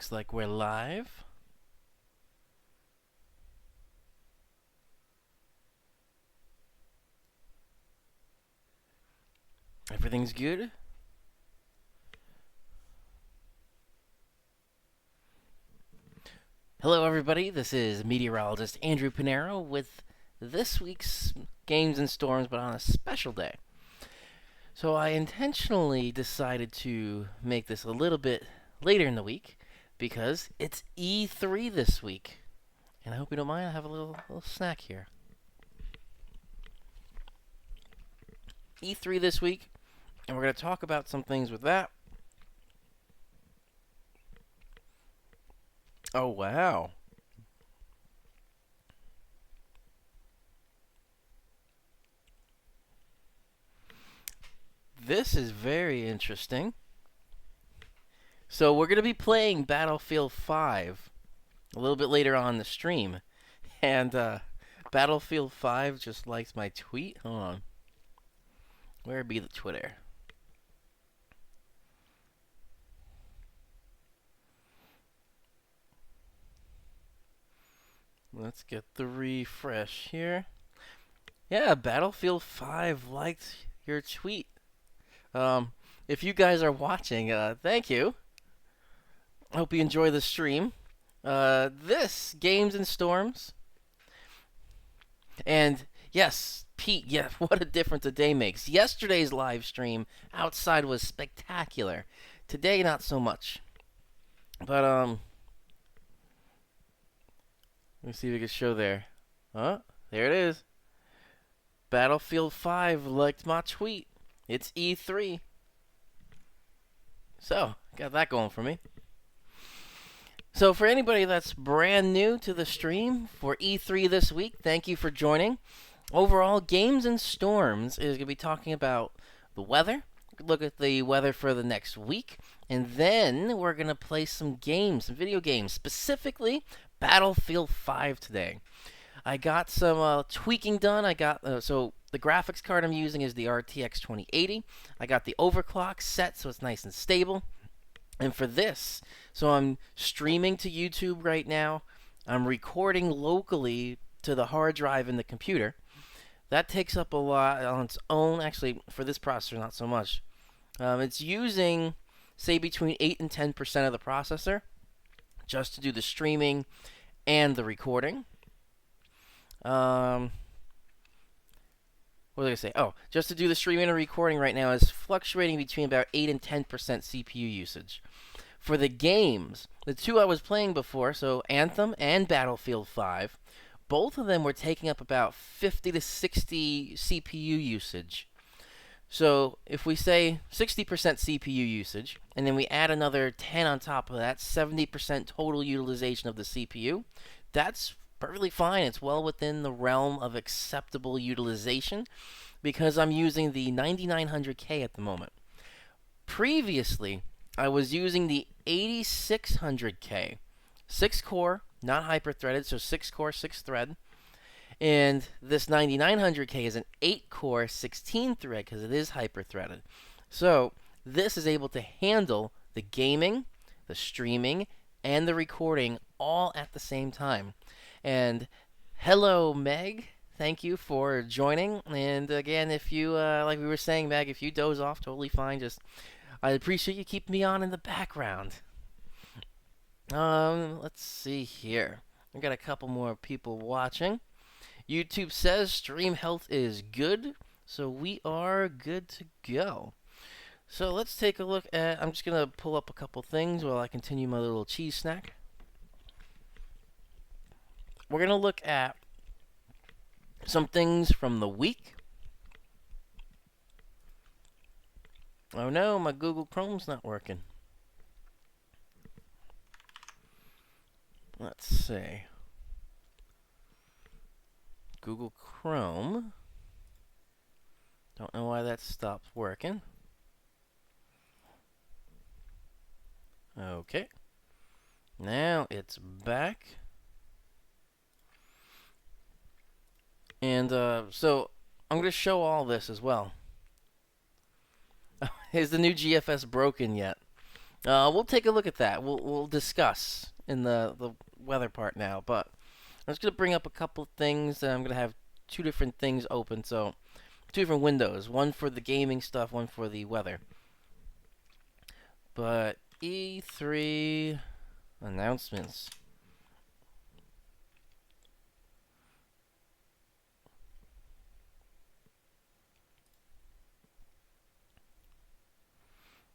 Looks like we're live. Everything's good. Hello, everybody. This is meteorologist Andrew Pinero with this week's Games and Storms, but on a special day. So I intentionally decided to make this a little bit later in the week because it's E3 this week. And I hope you don't mind. I have a little snack here. E3 this week, and we're going to talk about some things with that. Oh, wow. This is very interesting. So we're going to be playing Battlefield 5 a little bit later on in the stream. And Battlefield 5 just likes my tweet. Hold on. Where be the Twitter? Let's get the refresh here. Yeah, Battlefield 5 liked your tweet. If you guys are watching, thank you. Hope you enjoy the stream. This, Games and Storms. And, yes, Pete, yeah, what a difference a day makes. Yesterday's live stream outside was spectacular. Today, not so much. But, let me see if we can show there. There it is. Battlefield 5 liked my tweet. It's E3. So, got that going for me. So, for anybody that's brand new to the stream for E3 this week, thank you for joining. Overall, Games and Storms is going to be talking about the weather. Look at the weather for the next week. And then we're going to play some games, some video games, specifically Battlefield 5 today. I got some tweaking done. So the graphics card I'm using is the RTX 2080. I got the overclock set so it's nice and stable. And for this, so I'm streaming to YouTube right now. I'm recording locally to the hard drive in the computer. That takes up a lot on its own. Actually, for this processor, not so much. It's using, say, between 8 and 10% of the processor just to do the streaming and the recording. What was I going to say? Oh, just to do the streaming and recording right now is fluctuating between about 8 and 10% CPU usage. For the games, the two I was playing before, so Anthem and Battlefield 5, both of them were taking up about 50 to 60 CPU usage. So if we say 60% CPU usage, and then we add another 10 on top of that, 70% total utilization of the CPU, that's perfectly fine. It's well within the realm of acceptable utilization because I'm using the 9900K at the moment. Previously, I was using the 8600K, 6-core, not hyper-threaded, so 6-core, 6-thread. And this 9900K is an 8-core, 16-thread because it is hyper-threaded. So this is able to handle the gaming, the streaming, and the recording all at the same time. And hello, Meg. Thank you for joining. And again, if you, like we were saying, Meg, if you doze off, totally fine. I appreciate you keeping me on in the background. Let's see here. We got a couple more people watching. YouTube says stream health is good, so we are good to go. So let's take a look at, I'm just going to pull up a couple things while I continue my little cheese snack. We're going to look at some things from the week. Oh no, my Google Chrome's not working. Let's see. Google Chrome. Don't know why that stopped working. Okay. Now it's back. And so I'm going to show all this as well. Is the new GFS broken yet? We'll take a look at that. We'll discuss in the weather part now. But I'm just gonna bring up a couple of things. I'm gonna have two different things open. So two different windows. One for the gaming stuff. One for the weather. But E3 announcements.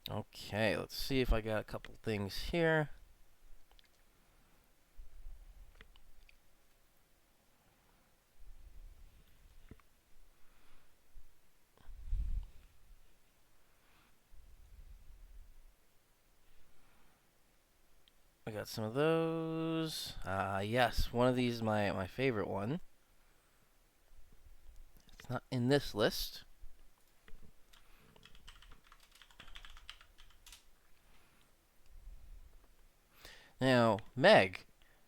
Okay, let's see if I got a couple things here. I got some of those. Yes, one of these is my favorite one. It's not in this list. Now, Meg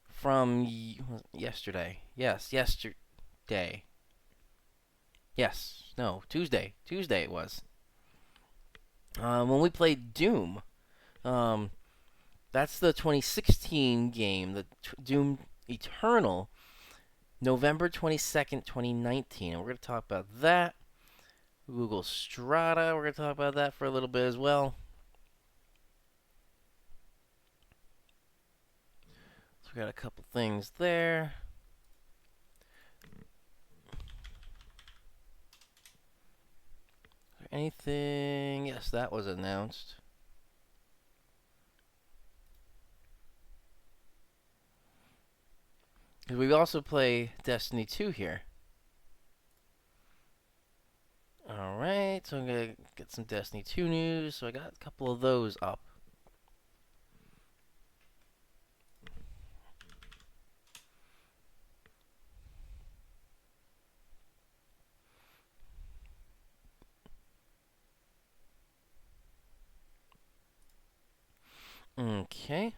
from yesterday. Yes, yesterday. Yes, no, Tuesday. Tuesday it was. When we played Doom. Um, that's the 2016 game, the Doom Eternal, November 22nd, 2019. And we're going to talk about that. Google Strata, we're going to talk about that for a little bit as well. So we got a couple things there. Anything? Yes, that was announced. We also play Destiny 2 here. Alright, so I'm going to get some Destiny 2 news. So I got a couple of those up. Okay.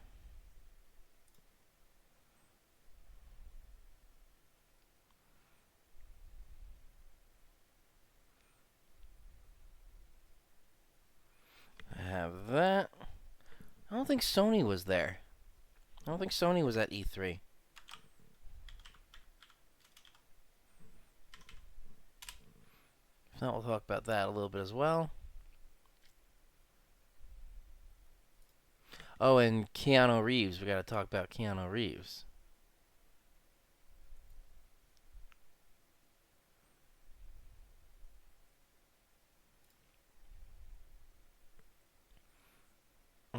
I have that. I don't think Sony was there. I don't think Sony was at E3. If not, we'll talk about that a little bit as well. Oh, and Keanu Reeves. We got to talk about Keanu Reeves.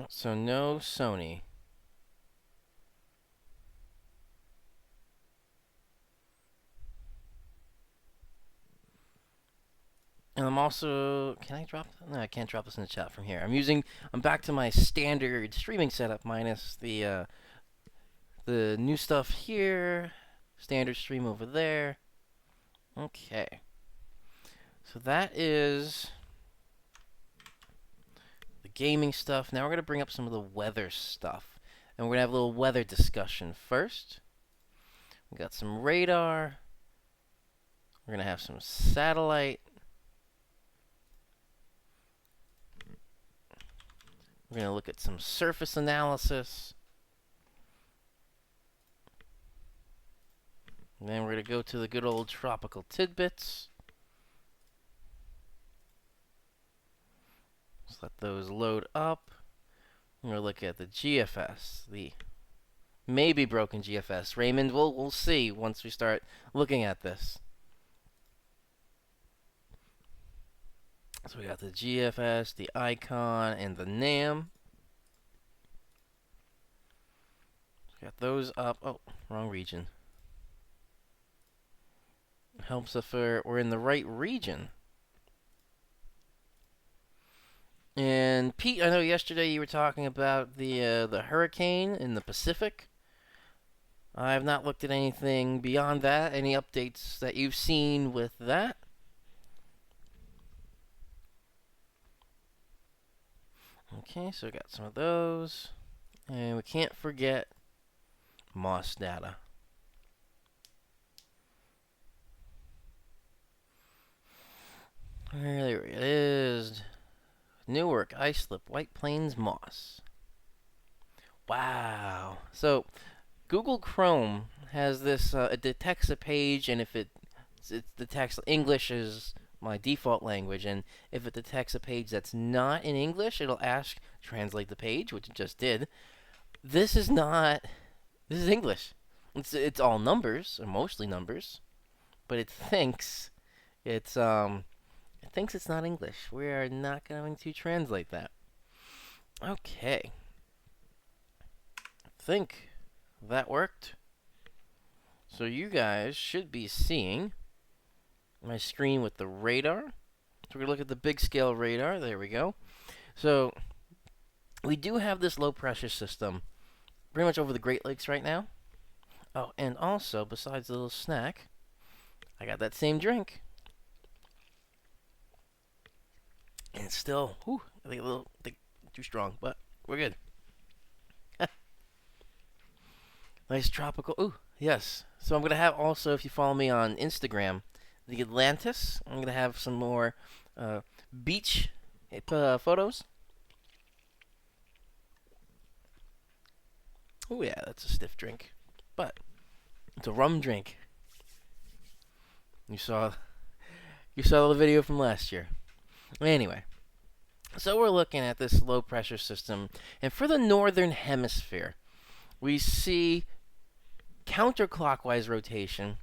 So no Sony. And I'm also, can I drop? No, I can't drop this in the chat from here. I'm back to my standard streaming setup minus the new stuff here. Standard stream over there. Okay. So that is the gaming stuff. Now we're going to bring up some of the weather stuff. And we're going to have a little weather discussion first. We got some radar. We're going to have some satellite. We're going to look at some surface analysis. And then we're going to go to the good old tropical tidbits. Let's let those load up. We're going to look at the GFS, the maybe broken GFS. Raymond, we'll see once we start looking at this. So we got the GFS, the icon, and the NAM. Got those up. Oh, wrong region. Helps if we're in the right region. And Pete, I know yesterday you were talking about the hurricane in the Pacific. I have not looked at anything beyond that. Any updates that you've seen with that? Okay, so we got some of those. And we can't forget MOS data. There it is. Newark, Islip, White Plains, MOS. Wow. So Google Chrome has this. It detects a page, and if it detects English is my default language, and if it detects a page that's not in English, it'll ask translate the page, which it just did. This is not. This is English. It's all numbers, or mostly numbers, but it's it thinks it's not English. We are not going to translate that. Okay. I think that worked. So you guys should be seeing my screen with the radar. So we're going to look at the big scale radar. There we go. So we do have this low pressure system pretty much over the Great Lakes right now. Oh, and also, besides the little snack, I got that same drink. And it's still, whew, I think too strong, but we're good. Nice tropical, ooh, yes. So I'm going to have also, if you follow me on Instagram, the Atlantis. I'm going to have some more uh, beach photos. Oh yeah, that's a stiff drink, but it's a rum drink. You saw, you saw the video from last year. Anyway, so we're looking at this low pressure system, and for the northern hemisphere, we see counterclockwise rotation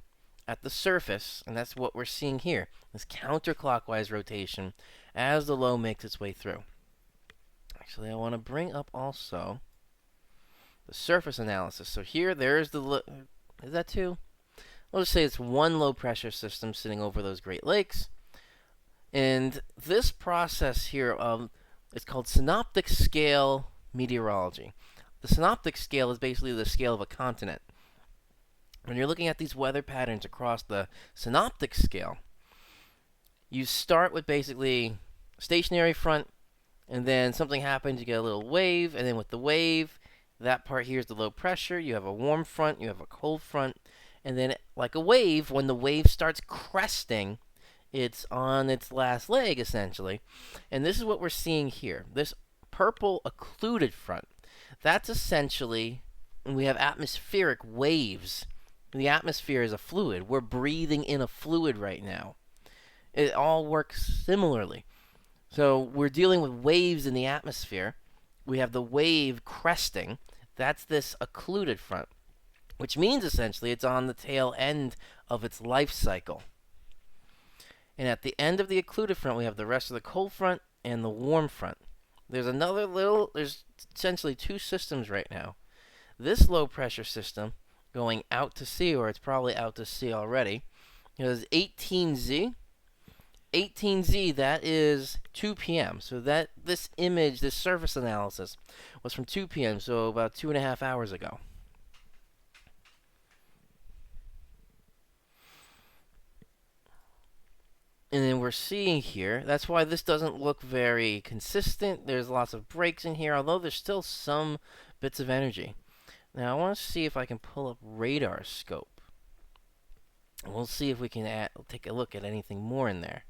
at the surface, and that's what we're seeing here. This counterclockwise rotation as the low makes its way through. Actually, I want to bring up also the surface analysis. So here, there's the is that two? We'll just say it's one low pressure system sitting over those Great Lakes. And this process here it's called synoptic scale meteorology. The synoptic scale is basically the scale of a continent. When you're looking at these weather patterns across the synoptic scale, you start with basically a stationary front, and then something happens, you get a little wave, and then with the wave, that part here is the low pressure. You have a warm front, you have a cold front, and then like a wave, when the wave starts cresting, it's on its last leg essentially. And this is what we're seeing here. This purple occluded front. That's essentially, we have atmospheric waves. The atmosphere is a fluid. We're breathing in a fluid right now. It all works similarly. So we're dealing with waves in the atmosphere. We have the wave cresting. That's this occluded front, which means essentially it's on the tail end of its life cycle. And at the end of the occluded front, we have the rest of the cold front and the warm front. There's essentially two systems right now. This low pressure system going out to sea, or it's probably out to sea already, is 18Z. 18Z, that is 2 p.m. So that this image, this surface analysis, was from 2 p.m., so about 2.5 hours ago. And then we're seeing here, that's why this doesn't look very consistent. There's lots of breaks in here, although there's still some bits of energy. Now I want to see if I can pull up radar scope. And we'll see if we can take a look at anything more in there.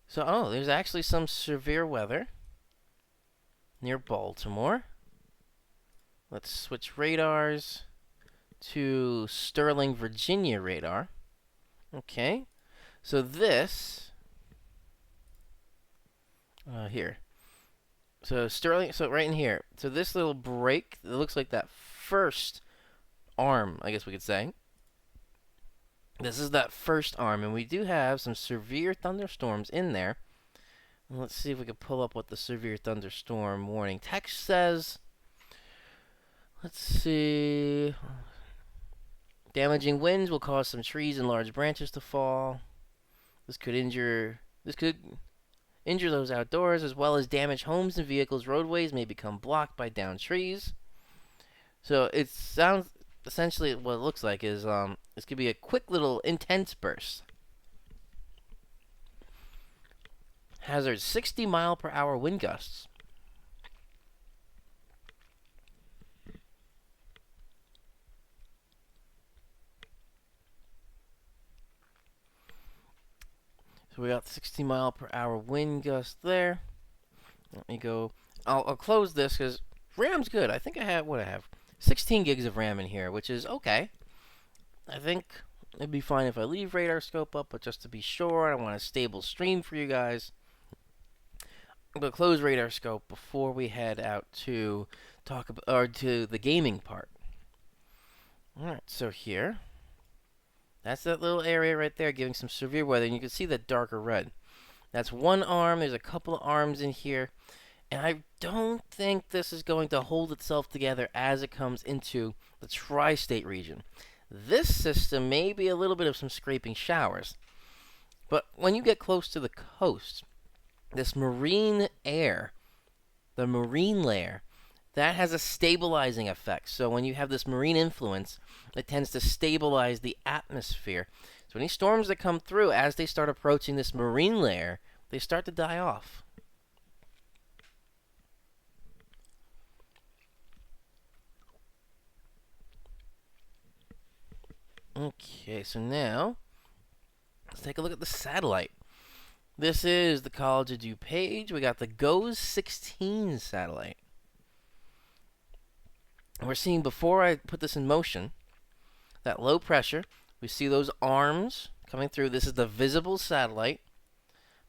So, oh, there's actually some severe weather near Baltimore. Let's switch radars to Sterling, Virginia radar. Okay, so this here. So Sterling, so right in here. So this little break, it looks like that first arm, I guess we could say. This is that first arm, and we do have some severe thunderstorms in there. Let's see if we can pull up what the severe thunderstorm warning text says. Let's see. Damaging winds will cause some trees and large branches to fall. This could injure those outdoors, as well as damage homes and vehicles. Roadways may become blocked by downed trees. So it sounds essentially what it looks like is this could be a quick little intense burst. Hazard 60-mile-per-hour wind gusts. So we got 60-mile-per-hour wind gust there. Let me go I'll close this because RAM's good. I think I have 16 gigs of RAM in here, which is okay. I think it'd be fine if I leave Radar Scope up, but just to be sure, I want a stable stream for you guys. I'm gonna close Radar Scope before we head out to talk about or to the gaming part. All right, so here, that's that little area right there, giving some severe weather, and you can see that darker red. That's one arm. There's a couple of arms in here. And I don't think this is going to hold itself together as it comes into the tri-state region. This system may be a little bit of some scraping showers. But when you get close to the coast, this marine air, the marine layer, that has a stabilizing effect. So when you have this marine influence, it tends to stabilize the atmosphere. So any storms that come through, as they start approaching this marine layer, they start to die off. Okay, so now let's take a look at the satellite. This is the College of DuPage. We got the GOES 16 satellite. And we're seeing, before I put this in motion, that low pressure. We see those arms coming through. This is the visible satellite.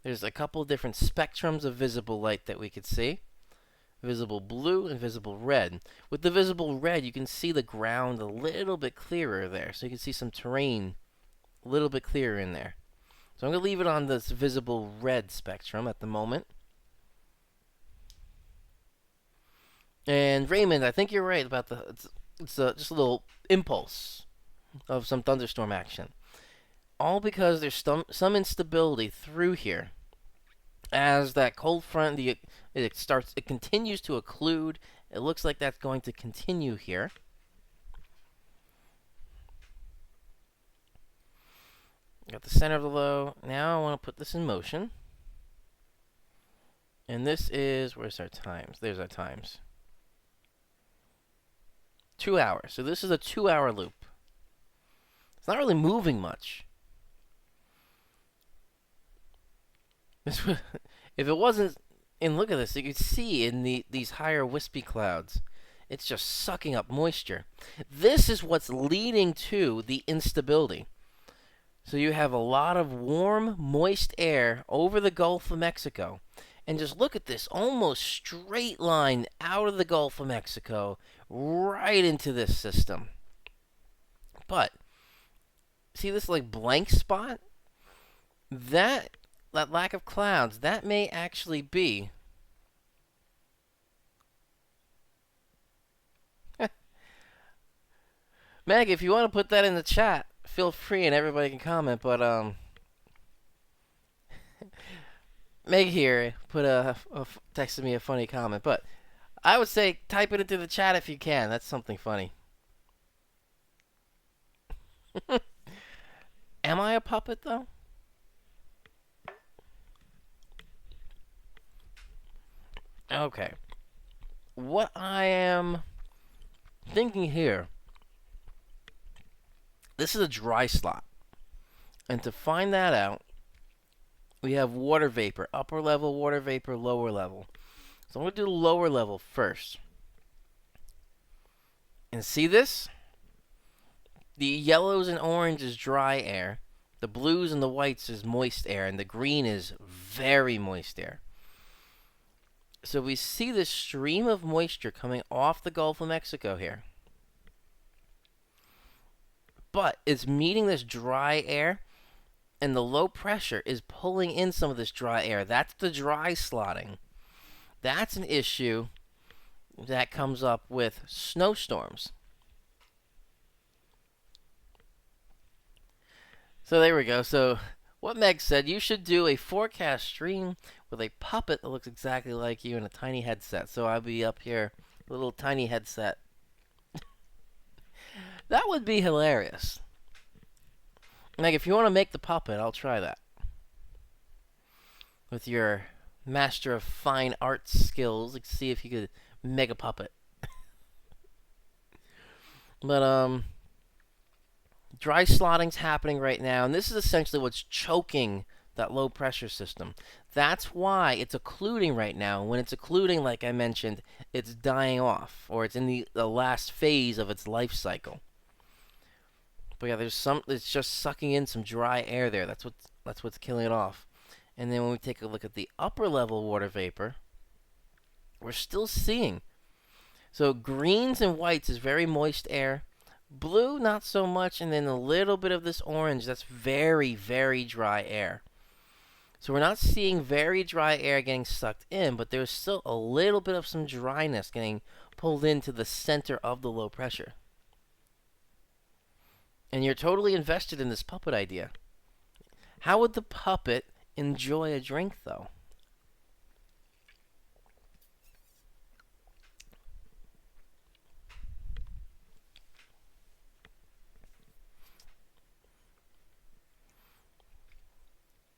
There's a couple different spectrums of visible light that we could see. Visible blue and visible red. With the visible red, you can see the ground a little bit clearer there. So you can see some terrain a little bit clearer in there. So I'm going to leave it on this visible red spectrum at the moment. And Raymond, I think you're right about it's just a little impulse of some thunderstorm action. All because there's some instability through here. As that cold front, it continues to occlude. It looks like that's going to continue here. Got the center of the low. Now I want to put this in motion. And this is, where's our times? There's our times. 2 hours. So this is a 2-hour loop. It's not really moving much. If it wasn't, and look at this, you could see in these higher wispy clouds, it's just sucking up moisture. This is what's leading to the instability. So you have a lot of warm, moist air over the Gulf of Mexico. And just look at this, almost straight line out of the Gulf of Mexico, right into this system. But, see this like blank spot? That lack of clouds, that may actually be Meg, if you want to put that in the chat, feel free and everybody can comment, but Meg here texted me a funny comment, but I would say type it into the chat if you can. That's something funny. Am I a puppet though? Okay. What I am thinking here, this is a dry slot. And to find that out, we have water vapor, upper level water vapor, lower level. So I'm going to do the lower level first. And see this? The yellows and orange is dry air. The blues and the whites is moist air. And the green is very moist air. So we see this stream of moisture coming off the Gulf of Mexico here. But it's meeting this dry air, and the low pressure is pulling in some of this dry air. That's the dry slotting. That's an issue that comes up with snowstorms. So there we go. So what Meg said, you should do a forecast stream with a puppet that looks exactly like you in a tiny headset. So I'll be up here, a little tiny headset. That would be hilarious. Meg, if you want to make the puppet, I'll try that. With your Master of Fine Arts skills, let's see if you could make a puppet. But, dry slotting's happening right now, and this is essentially what's choking that low pressure system. That's why it's occluding right now. When it's occluding, like I mentioned, it's dying off, or it's in the last phase of its life cycle. But yeah, it's just sucking in some dry air there. That's what's killing it off. And then when we take a look at the upper level water vapor, we're still seeing. So greens and whites is very moist air. Blue, not so much, and then a little bit of this orange, that's very, very dry air. So we're not seeing very dry air getting sucked in, but there's still a little bit of some dryness getting pulled into the center of the low pressure. And you're totally invested in this puppet idea. How would the puppet enjoy a drink, though?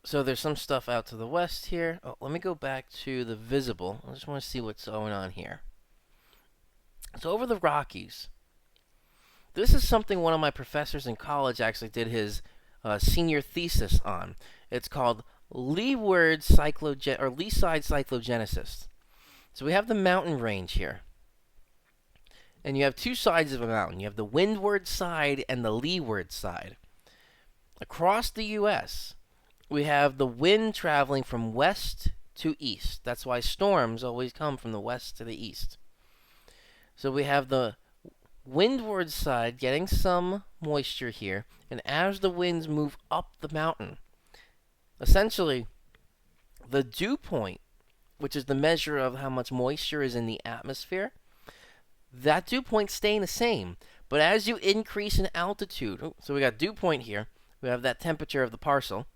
So there's some stuff out to the west here. Oh, let me go back to the visible. I just want to see what's going on here. So over the Rockies, this is something one of my professors in college actually did his senior thesis on. It's called leeward lee-side cyclogenesis. So we have the mountain range here. And you have two sides of a mountain. You have the windward side and the leeward side. Across the U.S., we have the wind traveling from west to east. That's why storms always come from the west to the east. So we have the windward side getting some moisture here, and as the winds move up the mountain, essentially the dew point, which is the measure of how much moisture is in the atmosphere, that dew point staying the same. But as you increase in altitude, so we got dew point here, we have that temperature of the parcel.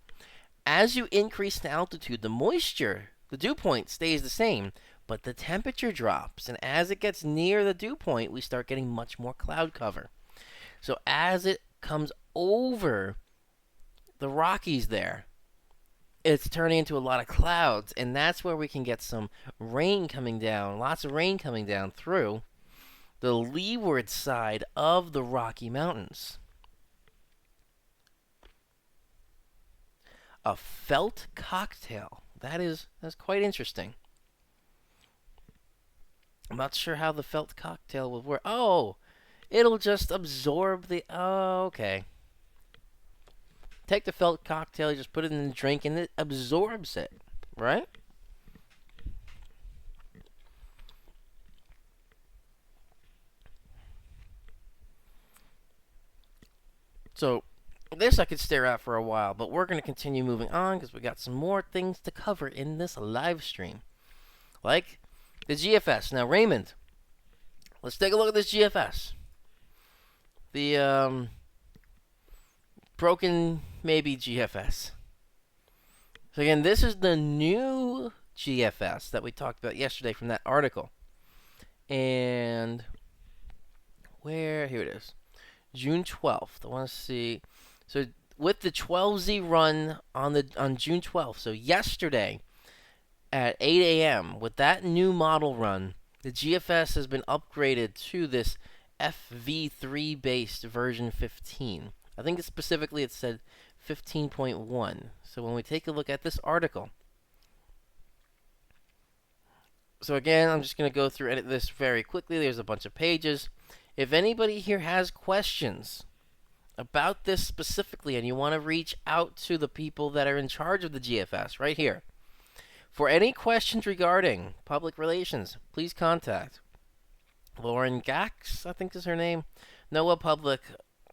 As you increase in altitude, the moisture, the dew point stays the same, but the temperature drops, and as it gets near the dew point, we start getting much more cloud cover. So as it comes over the Rockies there, it's turning into a lot of clouds, and that's where we can get some rain coming down, lots of rain coming down through the leeward side of the Rocky Mountains. A felt cocktail. That's quite interesting. I'm not sure how the felt cocktail will work. Oh, it'll just absorb the... Oh, okay. Take the felt cocktail, you just put it in the drink, and it absorbs it, right? So, this I could stare at for a while, but we're going to continue moving on because we got some more things to cover in this live stream. Like the GFS. Now, Raymond, let's take a look at this GFS. The broken maybe GFS. So again, this is the new GFS that we talked about yesterday from that article. And here it is. June 12th. I want to see. So with the 12Z run on June 12th, so yesterday at 8 a.m., with that new model run, the GFS has been upgraded to this FV3 based version 15. I think specifically it said 15.1. So when we take a look at this article, so again, I'm just going to go through edit this very quickly. There's a bunch of pages. If anybody here has questions about this specifically and you want to reach out to the people that are in charge of the GFS right here, for any questions regarding public relations, please contact Lauren Gax, I think is her name, NOAA Public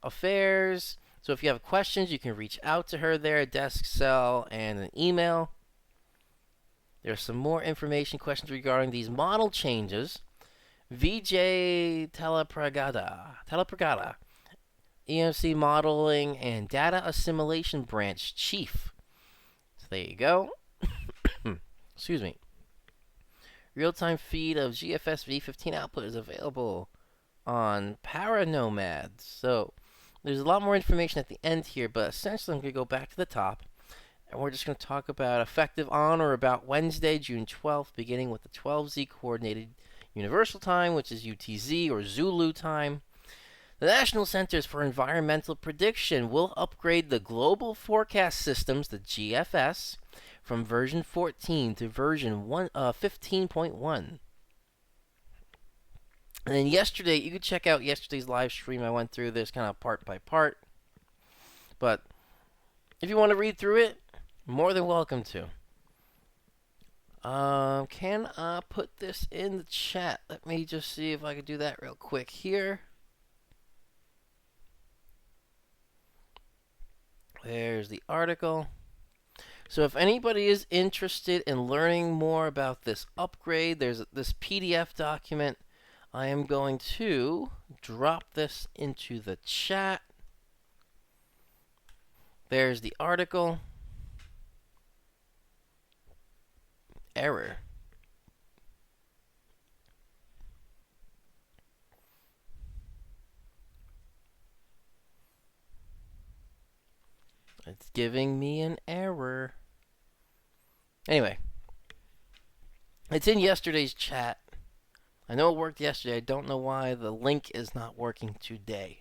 Affairs. So if you have questions, you can reach out to her there, desk, cell, and an email. There's some more information, questions regarding these model changes. Vijay Telepragada, EMC Modeling and Data Assimilation Branch Chief. So there you go. Excuse me. Real-time feed of GFS V15 output is available on Paranomad. So there's a lot more information at the end here, but essentially I'm going to go back to the top, and we're just going to talk about effective on or about Wednesday, June 12th, beginning with the 12Z Coordinated Universal Time, which is UTZ or Zulu time. The National Centers for Environmental Prediction will upgrade the Global Forecast Systems, the GFS, from version 14 to version 15.1. And then yesterday, you could check out yesterday's live stream. I went through this kind of part by part. But if you want to read through it, more than welcome to. Can I put this in the chat? Let me just see if I can do that real quick here. There's the article. So if anybody is interested in learning more about this upgrade, there's this PDF document. I am going to drop this into the chat. There's the article. Error. It's giving me an error. Anyway, it's in yesterday's chat. I know it worked yesterday. I don't know why the link is not working today.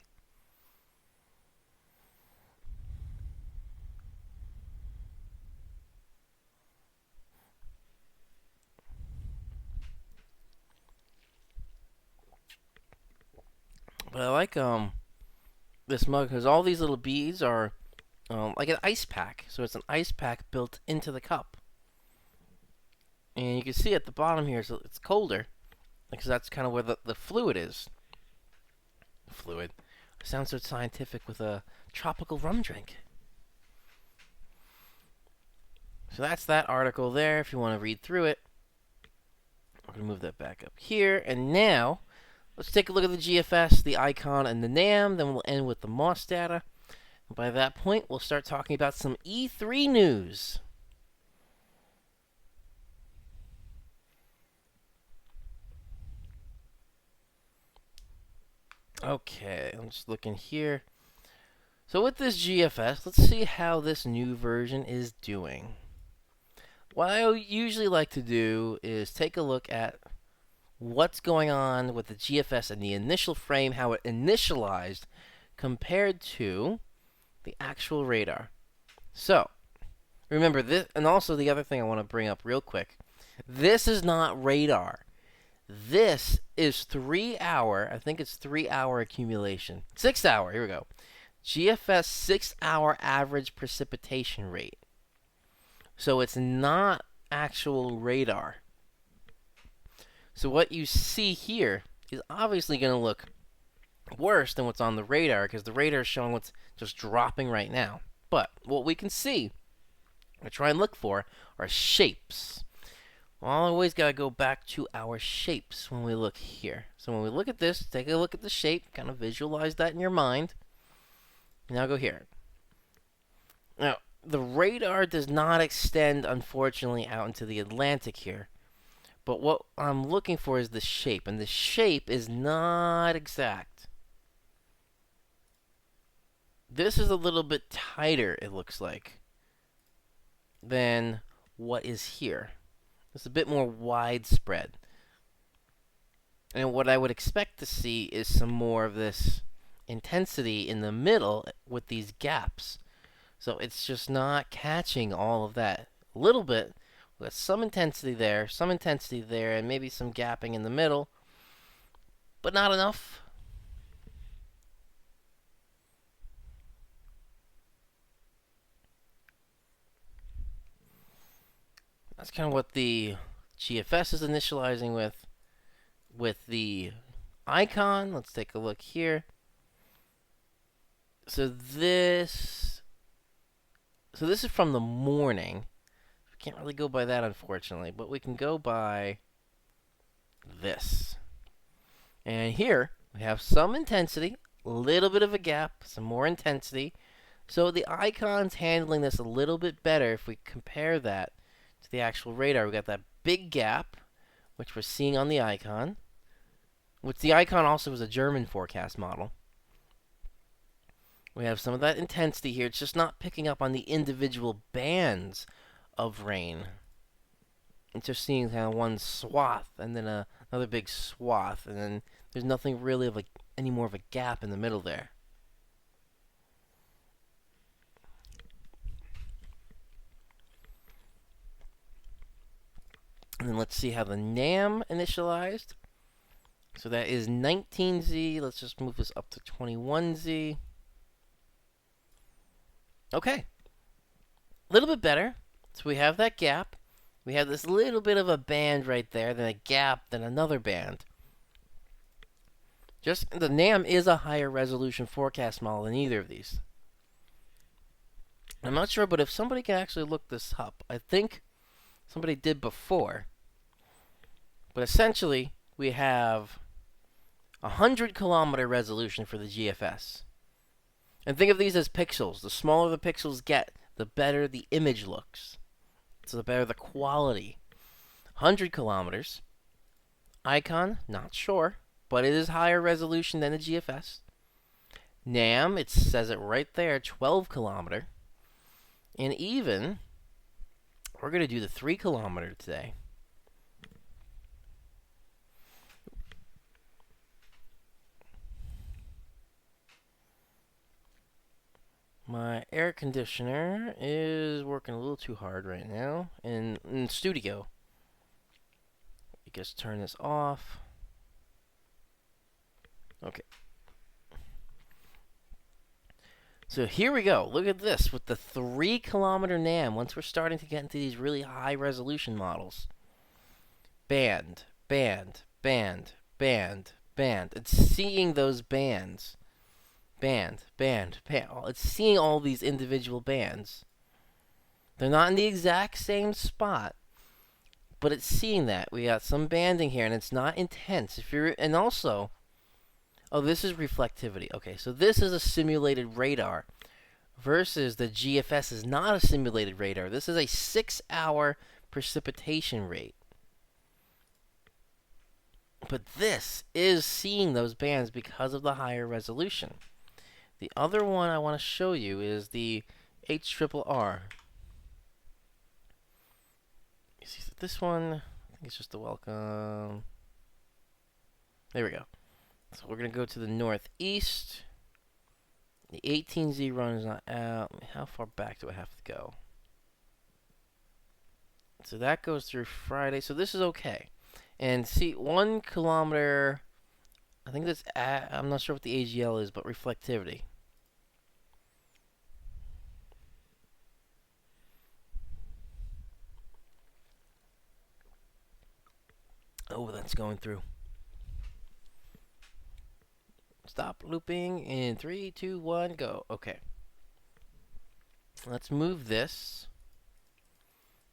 But I like this mug because all these little beads are like an ice pack. So it's an ice pack built into the cup. And you can see at the bottom here, so it's colder. Because that's kind of where the fluid is. Fluid. It sounds so scientific with a tropical rum drink. So that's that article there if you want to read through it. I'm going to move that back up here. And now, let's take a look at the GFS, the icon, and the NAM. Then we'll end with the MOS data. And by that point, we'll start talking about some E3 news. Okay, I'm just looking here. So with this GFS, let's see how this new version is doing. What I usually like to do is take a look at what's going on with the GFS and the initial frame, how it initialized compared to the actual radar. So, remember this, and also the other thing I want to bring up real quick. This is not radar. This is 3 hour, I think it's 3 hour accumulation. 6 hour, here we go. GFS 6 hour average precipitation rate. So it's not actual radar. So what you see here is obviously going to look worse than what's on the radar because the radar is showing what's just dropping right now. But what we can see, we try and look for, are shapes. Well, always got to go back to our shapes when we look here. So when we look at this, take a look at the shape, kind of visualize that in your mind. Now go here. Now, the radar does not extend, unfortunately, out into the Atlantic here. But what I'm looking for is the shape, and the shape is not exact. This is a little bit tighter, it looks like, than what is here. It's a bit more widespread. And what I would expect to see is some more of this intensity in the middle with these gaps. So it's just not catching all of that. A little bit, with some intensity there, and maybe some gapping in the middle, but not enough. That's kind of what the GFS is initializing with. With the icon, let's take a look here. So this is from the morning. We can't really go by that, unfortunately, but we can go by this. And here we have some intensity, a little bit of a gap, some more intensity. So the icon's handling this a little bit better if we compare that to the actual radar. We got that big gap, which we're seeing on the icon. Which the icon also is a German forecast model. We have some of that intensity here. It's just not picking up on the individual bands of rain. It's just seeing kind of one swath and then another big swath and then There's nothing really of any more of a gap in the middle there. And then let's see how the NAM initialized. So that is 19Z. Let's just move this up to 21Z. Okay. A little bit better. So we have that gap. We have this little bit of a band right there, then a gap, then another band. Just the NAM is a higher resolution forecast model than either of these. I'm not sure, but if somebody can actually look this up, I think somebody did before. But essentially, we have 100-kilometer resolution for the GFS. And think of these as pixels. The smaller the pixels get, the better the image looks. So the better the quality. 100 kilometers. Icon, not sure, but it is higher resolution than the GFS. NAM, it says it right there, 12 kilometer. And even, we're going to do the 3 kilometer today. My air conditioner is working a little too hard right now in studio. I guess turn this off. Okay. So here we go. Look at this with the 3 kilometer NAM. Once we're starting to get into these really high resolution models. Band, band, band, band, band. It's seeing those bands. Band, band, band. It's seeing all these individual bands. They're not in the exact same spot, but it's seeing that. We got some banding here, and it's not intense. And also, oh, this is reflectivity. Okay, so this is a simulated radar versus the GFS is not a simulated radar. This is a 6-hour precipitation rate. But this is seeing those bands because of the higher resolution. The other one I want to show you is the HRRR. You see this one? I think it's just the welcome. There we go. So we're going to go to the northeast. The 18Z run is not out. How far back do I have to go? So that goes through Friday. So this is okay. And see, 1 kilometer, I think that's, I'm not sure what the AGL is, but reflectivity. Oh, that's going through. Stop looping in 3, 2, 1, go. Okay. Let's move this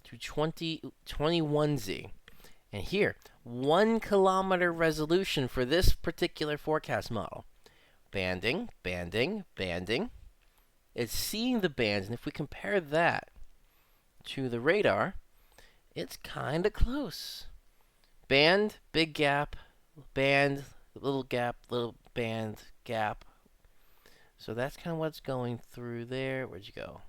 to 21Z. And here, 1 kilometer resolution for this particular forecast model. Banding, banding, banding. It's seeing the bands, and if we compare that to the radar, it's kind of close. Band, big gap, band, little gap, little band, gap. So that's kind of what's going through there. Where'd you go?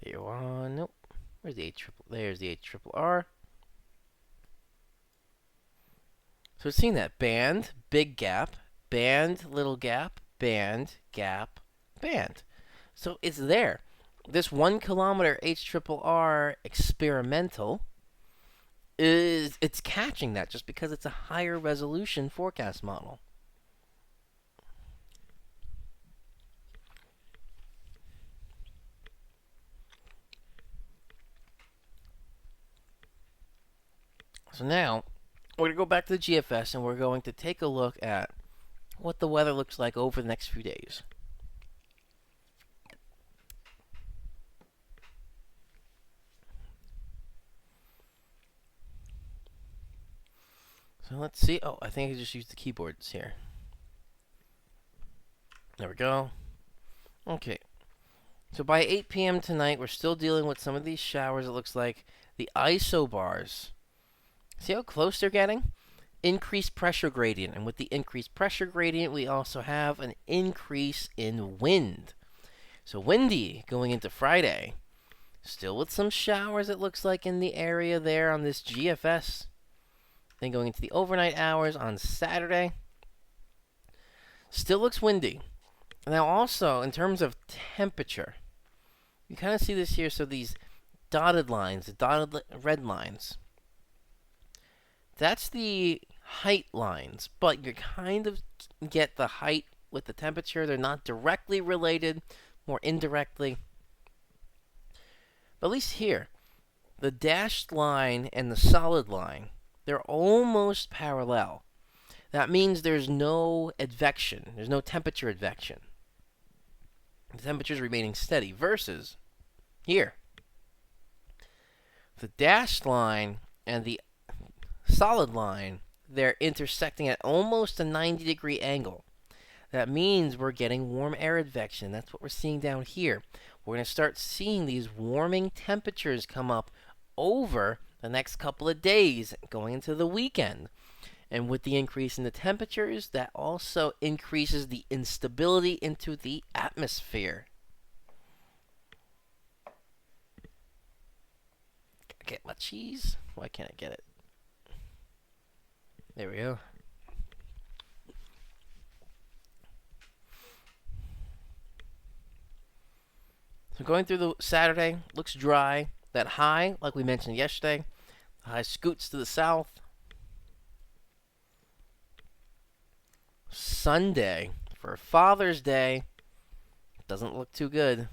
There you are. Nope. Where's the There's the HRRR. So we're seeing that band, big gap, band, little gap, band, gap, band. So it's there. This 1 kilometer HRRR experimental it's catching that just because it's a higher resolution forecast model. So now we're going to go back to the GFS and we're going to take a look at what the weather looks like over the next few days. So let's see. Oh, I think I just used the keyboards here. There we go. Okay. So by 8 p.m. tonight, we're still dealing with some of these showers, it looks like. The isobars. See how close they're getting? Increased pressure gradient. And with the increased pressure gradient, we also have an increase in wind. So windy going into Friday. Still with some showers, it looks like, in the area there on this GFS. Then going into the overnight hours on Saturday, still looks windy. Now also, in terms of temperature, you kind of see this here. So these dotted lines, the dotted red lines, that's the height lines, but you kind of get the height with the temperature. They're not directly related, more indirectly. But at least here, the dashed line and the solid line, they're almost parallel. That means there's no advection. There's no temperature advection. The temperature's remaining steady versus here. The dashed line and the solid line, they're intersecting at almost a 90-degree angle. That means we're getting warm air advection. That's what we're seeing down here. We're going to start seeing these warming temperatures come up over the next couple of days going into the weekend. And with the increase in the temperatures, that also increases the instability into the atmosphere. Get my cheese? Why can't I get it? There we go. So going through the Saturday, looks dry. That high, like we mentioned yesterday, the high scoots to the south. Sunday, for Father's Day, doesn't look too good.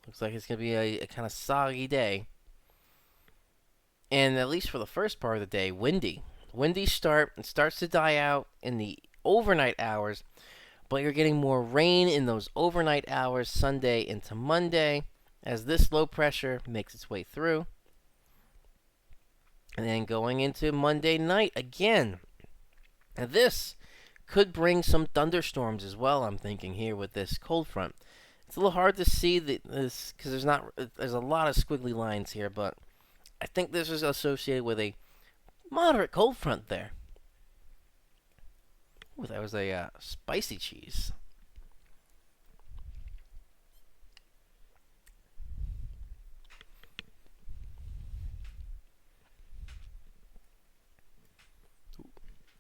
Looks like it's going to be a kind of soggy day. And at least for the first part of the day, windy. Windy start. It starts to die out in the overnight hours, but you're getting more rain in those overnight hours Sunday into Monday as this low pressure makes its way through. And then going into Monday night again. Now this could bring some thunderstorms as well, I'm thinking here with this cold front. It's a little hard to see this because there's a lot of squiggly lines here, but I think this is associated with a moderate cold front there. Ooh, that was a spicy cheese.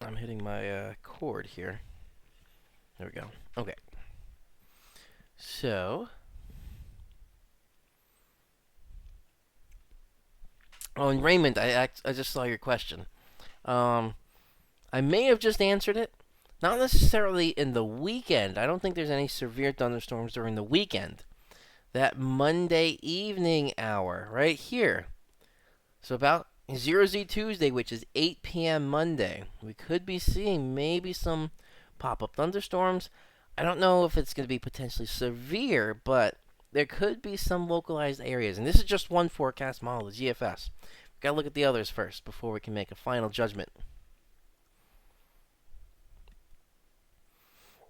I'm hitting my cord here. There we go. Okay. So, oh, and Raymond, I just saw your question. I may have just answered it. Not necessarily in the weekend. I don't think there's any severe thunderstorms during the weekend. That Monday evening hour right here. So about 0Z Tuesday, which is 8 p.m. Monday, we could be seeing maybe some pop-up thunderstorms. I don't know if it's going to be potentially severe, but there could be some localized areas. And this is just one forecast model, the GFS. We've got to look at the others first before we can make a final judgment.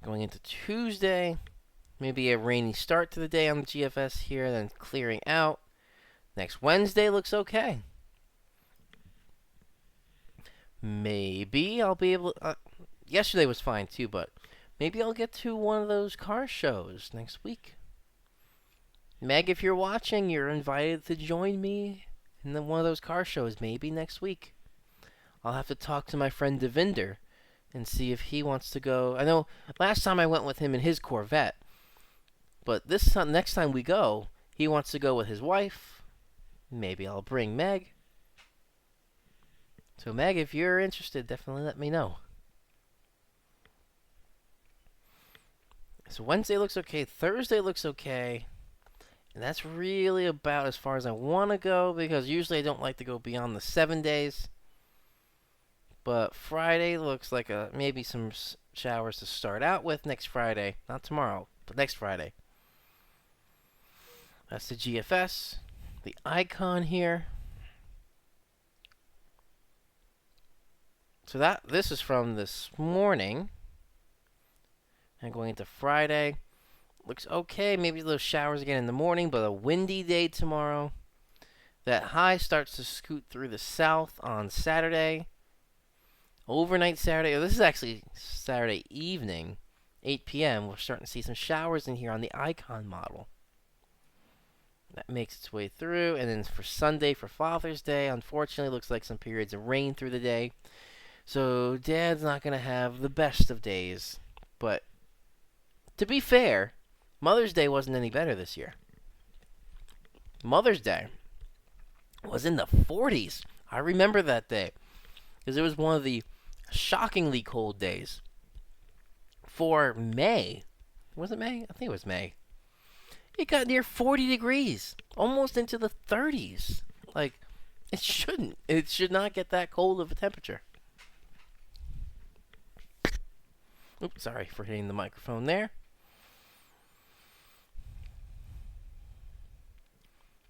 Going into Tuesday, maybe a rainy start to the day on the GFS here, then clearing out. Next Wednesday looks okay. Maybe I'll be able to... yesterday was fine too, but maybe I'll get to one of those car shows next week. Meg, if you're watching, you're invited to join me in one of those car shows maybe next week. I'll have to talk to my friend Devinder and see if he wants to go. I know last time I went with him in his Corvette, but next time we go, he wants to go with his wife. Maybe I'll bring Meg. So Meg, if you're interested, definitely let me know. So Wednesday looks okay. Thursday looks okay. And that's really about as far as I want to go, because usually I don't like to go beyond the 7 days. But Friday looks like maybe some showers to start out with next Friday. Not tomorrow, but next Friday. That's the GFS. The icon here. So this is from this morning. And going into Friday. Looks okay. Maybe those showers again in the morning, but a windy day tomorrow. That high starts to scoot through the south on Saturday. Overnight Saturday. Oh, this is actually Saturday evening, 8 p.m. We're starting to see some showers in here on the icon model. That makes its way through, and then for Sunday, for Father's Day, unfortunately, looks like some periods of rain through the day. So Dad's not going to have the best of days. But to be fair, Mother's Day wasn't any better this year. Mother's Day was in the 40s. I remember that day because it was one of the shockingly cold days. For May, was it May? I think it was May. It got near 40 degrees, almost into the 30s. Like, it shouldn't. It should not get that cold of a temperature. Oops, sorry for hitting the microphone there.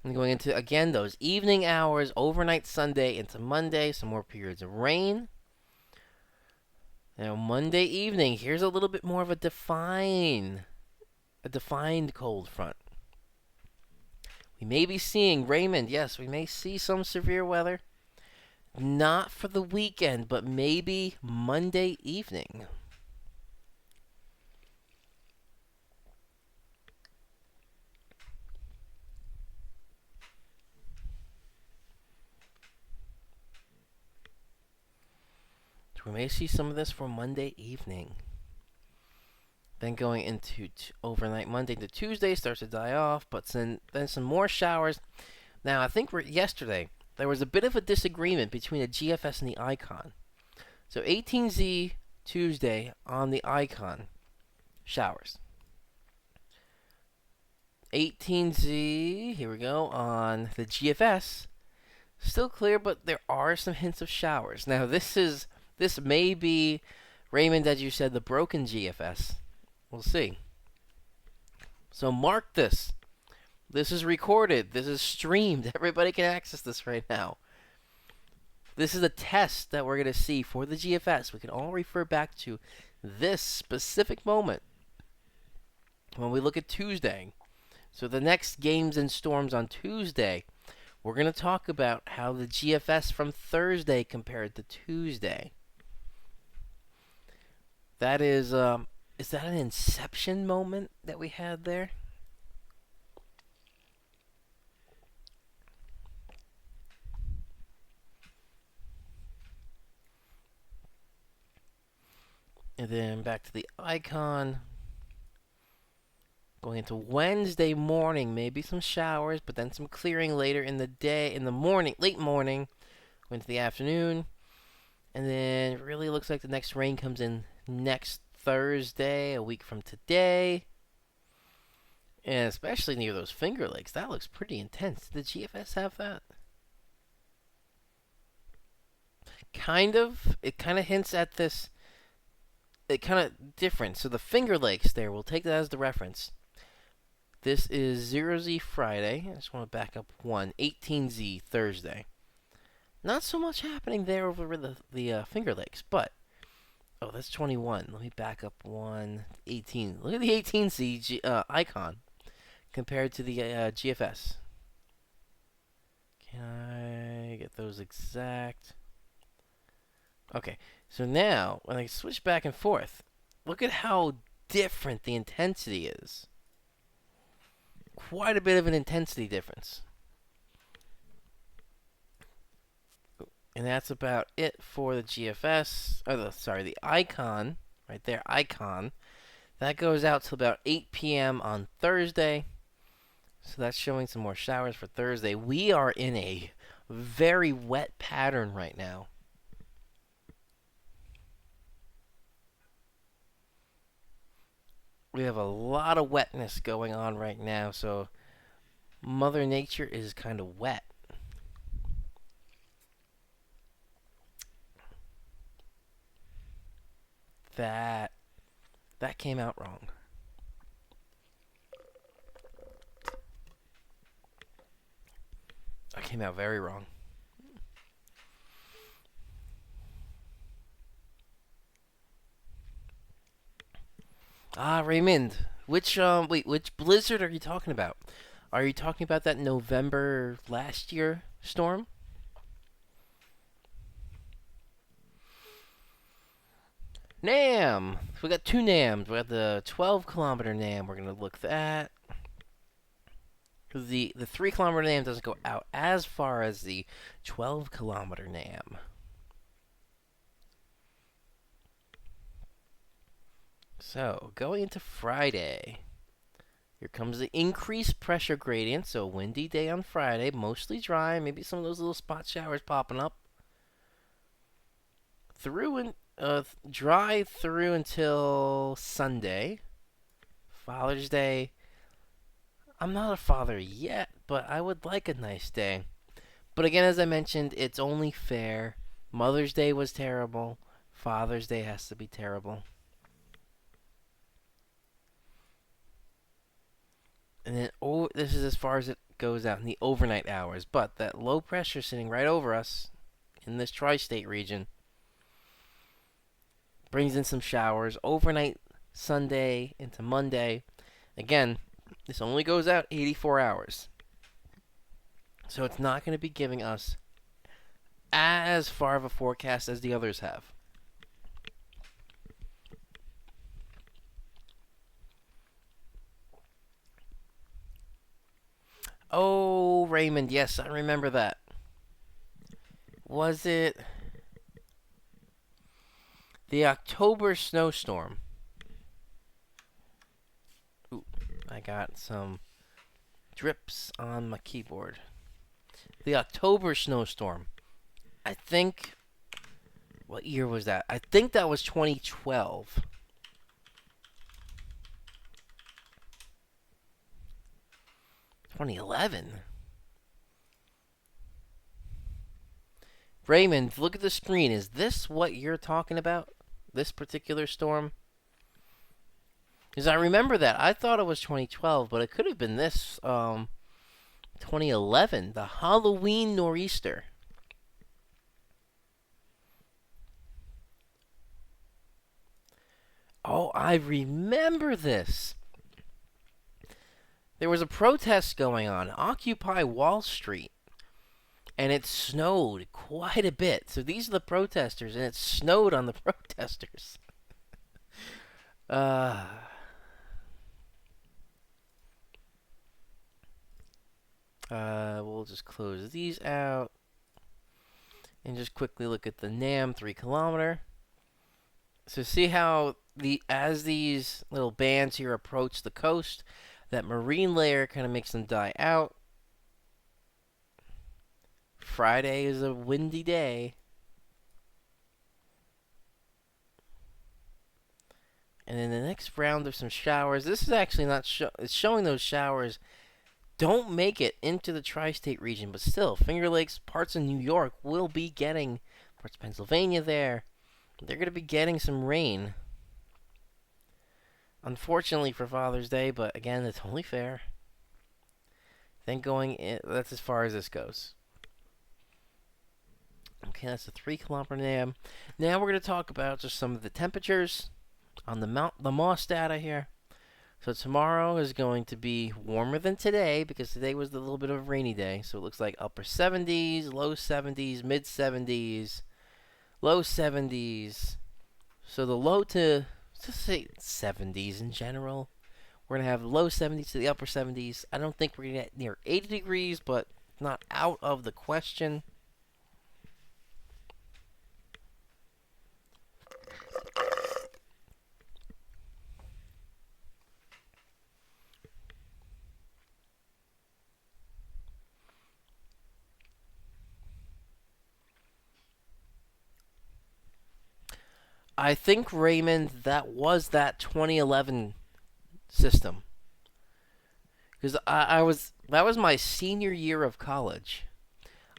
And going into, again, those evening hours, overnight Sunday into Monday, some more periods of rain. Now, Monday evening, here's a little bit more of a defined cold front. We may be seeing, Raymond, yes, we may see some severe weather. Not for the weekend, but maybe Monday evening. So we may see some of this for Monday evening. Then going into overnight Monday to Tuesday starts to die off, but then some more showers. Now, I think yesterday there was a bit of a disagreement between the GFS and the Icon. So 18Z Tuesday on the Icon, showers. 18Z, here we go, on the GFS, still clear, but there are some hints of showers. Now, this may be, Raymond, as you said, the broken GFS. We'll see. So mark this. This is recorded. This is streamed. Everybody can access this right now. This is a test that we're going to see for the GFS. We can all refer back to this specific moment when we look at Tuesday. So the next games and storms on Tuesday, we're going to talk about how the GFS from Thursday compared to Tuesday. That is that an inception moment that we had there? And then back to the Icon. Going into Wednesday morning, maybe some showers, but then some clearing later in the day, in the morning, late morning, going into the afternoon. And then it really looks like the next rain comes in next Thursday, a week from today. And especially near those Finger Lakes, that looks pretty intense. Did the GFS have that? Kind of. It kind of hints at this. It kind of different. So the Finger Lakes there, we'll take that as the reference. This is 0Z Friday. I just want to back up one. 18Z Thursday. Not so much happening there over the Finger Lakes, but oh, that's 21. Let me back up one. 18. Look at the 18Z Icon compared to the GFS. Can I get those exact? Okay, so now when I switch back and forth, look at how different the intensity is. Quite a bit of an intensity difference. And that's about it for the GFS. The Icon. Right there, Icon. That goes out till about 8 p.m. on Thursday. So that's showing some more showers for Thursday. We are in a very wet pattern right now. We have a lot of wetness going on right now, so Mother Nature is kind of wet. That came out wrong. That came out very wrong. Ah, Raymond, which blizzard are you talking about? Are you talking about that November last year storm? NAM! We got two NAMs. We got the 12-kilometer NAM. We're going to look at that. Because the 3 kilometer NAM doesn't go out as far as the 12 kilometer NAM. So, going into Friday. Here comes the increased pressure gradient. So, windy day on Friday, mostly dry. Maybe some of those little spot showers popping up. Dry through until Sunday. Father's Day. I'm not a father yet, but I would like a nice day. But again, as I mentioned, it's only fair. Mother's Day was terrible. Father's Day has to be terrible. And then, this is as far as it goes out in the overnight hours. But that low pressure sitting right over us in this tri-state region brings in some showers overnight Sunday into Monday. Again, this only goes out 84 hours. So it's not going to be giving us as far of a forecast as the others have. Oh, Raymond, yes, I remember that. Was it the October snowstorm? Ooh, I got some drips on my keyboard. The October snowstorm. I think. What year was that? I think that was 2012. 2011. Raymond, look at the screen. Is this what you're talking about? This particular storm? Because I remember that. I thought it was 2012, but it could have been this 2011, the Halloween nor'easter. Oh, I remember this. There was a protest going on, Occupy Wall Street, and it snowed quite a bit. So these are the protesters, and it snowed on the protesters. We'll just close these out and just quickly look at the NAM 3 kilometer. So see how as these little bands here approach the coast, that marine layer kind of makes them die out. Friday is a windy day. And then the next round of some showers. This is actually not it's showing those showers don't make it into the tri-state region, but still, Finger Lakes, parts of New York will be getting, parts of Pennsylvania there, they're going to be getting some rain. Unfortunately for Father's Day, but again, it's only fair. Then that's as far as this goes. Okay, that's a 3 kilometer NAM. Now we're going to talk about just some of the temperatures on the MOS data here. So tomorrow is going to be warmer than today because today was a little bit of a rainy day. So it looks like upper 70s, low 70s, mid 70s, low 70s. So the low to, just say 70s in general. We're going to have low 70s to the upper 70s. I don't think we're going to get near 80 degrees, but not out of the question. I think, Raymond, that was that 2011 system. Because that was my senior year of college.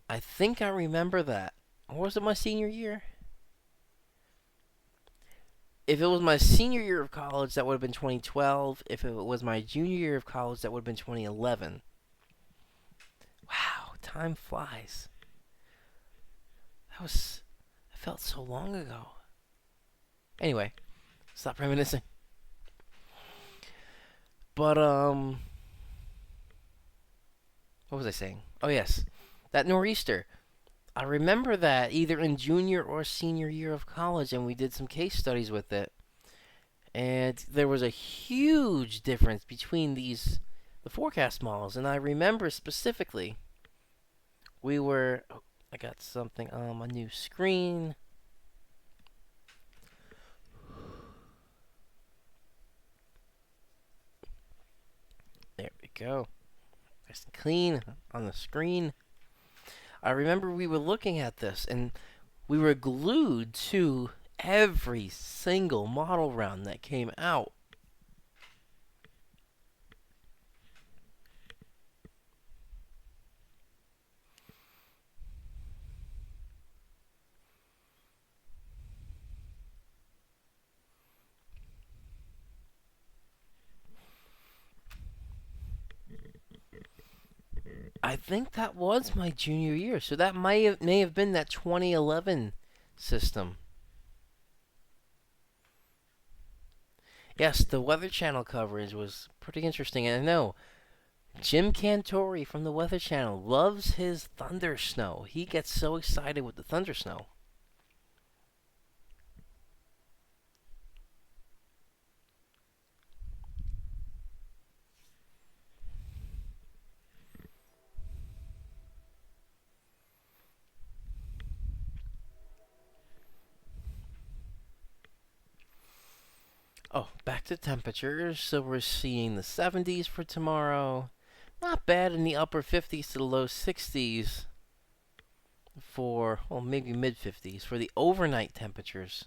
I think I remember that. Or was it my senior year? If it was my senior year of college, that would have been 2012. If it was my junior year of college, that would have been 2011. Wow, time flies. That felt so long ago. Anyway, stop reminiscing. But, what was I saying? Oh, yes. That nor'easter. I remember that either in junior or senior year of college, and we did some case studies with it. And there was a huge difference between the the forecast models, and I remember specifically we were. Oh, I got something on my new screen. There we go. Nice and clean on the screen. I remember we were looking at this, and we were glued to every single model round that came out. I think that was my junior year, so that may have been that 2011 system. Yes, the Weather Channel coverage was pretty interesting, and I know Jim Cantori from the Weather Channel loves his thunder snow. He gets so excited with the thunder snow. Oh, back to temperatures. So we're seeing the 70s for tomorrow. Not bad in the upper 50s to the low 60s for, well, maybe mid 50s for the overnight temperatures.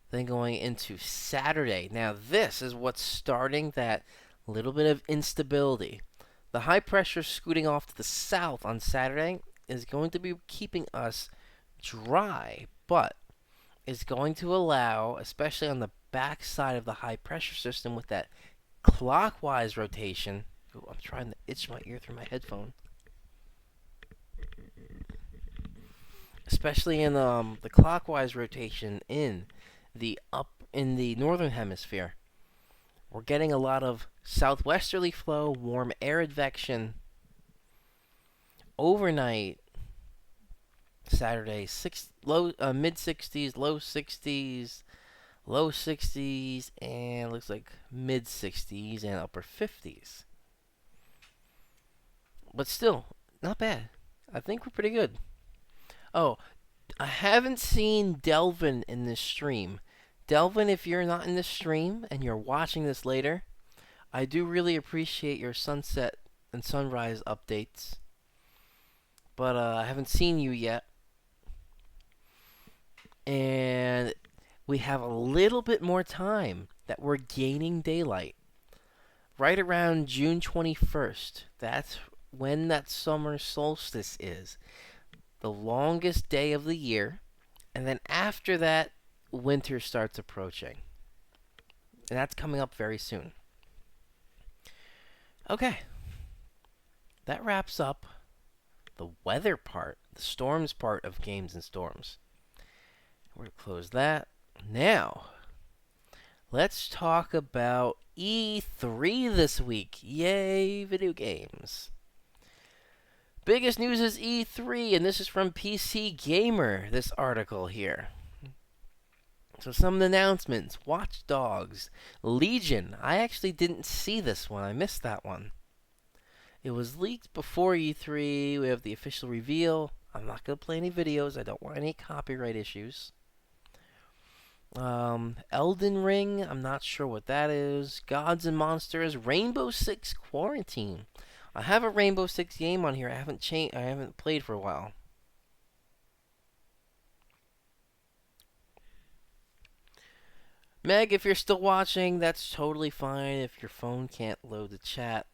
Then going into Saturday. Now, this is what's starting that little bit of instability. The high pressure scooting off to the south on Saturday is going to be keeping us dry, but is going to allow, especially on the back side of the high pressure system with that clockwise rotation. Ooh, I'm trying to itch my ear through my headphone. Especially in the clockwise rotation in the northern hemisphere. We're getting a lot of southwesterly flow, warm air advection. Overnight, Saturday, mid 60s, low 60s, and looks like mid 60s and upper 50s. But still, not bad. I think we're pretty good. Oh, I haven't seen Delvin in this stream. Delvin, if you're not in this stream and you're watching this later, I do really appreciate your sunset and sunrise updates. But I haven't seen you yet. And we have a little bit more time that we're gaining daylight. Right around June 21st. That's when that summer solstice is. The longest day of the year. And then after that, winter starts approaching. And that's coming up very soon. Okay. That wraps up the weather part, the storms part of Games and Storms. We're going to close that. Now, let's talk about E3 this week. Yay, video games. Biggest news is E3, and this is from PC Gamer, this article here. So some announcements. Watch Dogs. Legion. I actually didn't see this one. I missed that one. It was leaked before E3. We have the official reveal. I'm not going to play any videos. I don't want any copyright issues. Elden Ring. I'm not sure what that is. Gods and Monsters. Rainbow Six Quarantine. I have a Rainbow Six game on here. I haven't played for a while. Meg, if you're still watching, that's totally fine if your phone can't load the chat.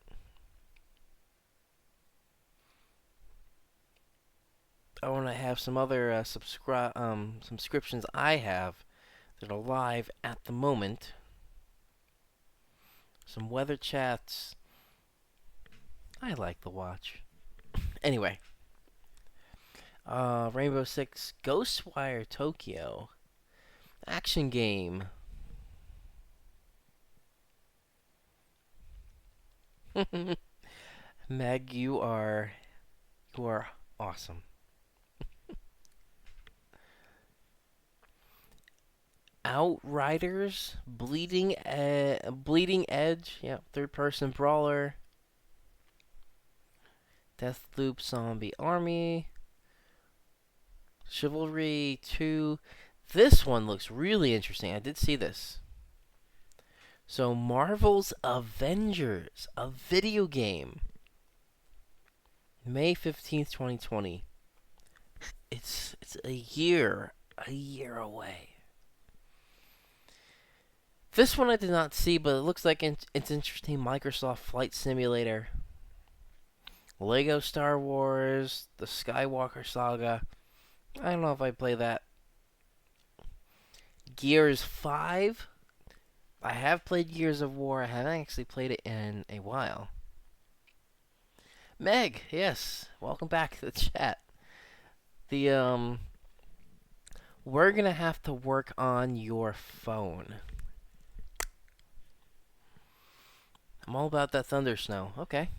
I want to have some other subscriptions I have that are live at the moment. Some weather chats. I like the watch. Anyway. Rainbow Six Ghostwire Tokyo. Action game. Meg, you are awesome. Outriders, Bleeding Edge, yeah, third-person brawler, Deathloop Zombie Army, Chivalry 2. This one looks really interesting. I did see this. So, Marvel's Avengers, a video game. May 15th, 2020. It's a year away. This one I did not see, but it looks like it's interesting. Microsoft Flight Simulator, Lego Star Wars, the Skywalker Saga. I don't know if I play that. Gears 5. I have played Gears of War. I haven't actually played it in a while. Meg, yes, welcome back to the chat. We're gonna have to work on your phone. I'm all about that Thunder Snow. Okay.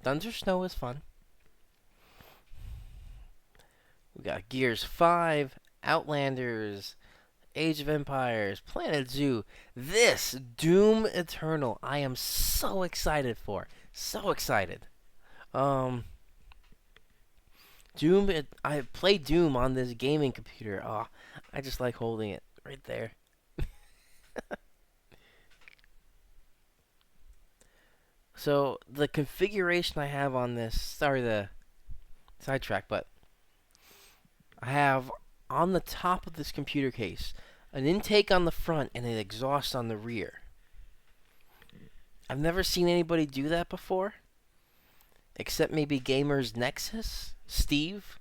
Thunder Snow is fun. We got Gears 5, Outlanders, Age of Empires, Planet Zoo. This Doom Eternal, I am so excited for. So excited. Doom, I played Doom on this gaming computer. Oh, I just like holding it right there. So, the configuration I have on this, sorry to sidetrack, but I have on the top of this computer case an intake on the front and an exhaust on the rear. I've never seen anybody do that before, except maybe Gamers Nexus, Steve,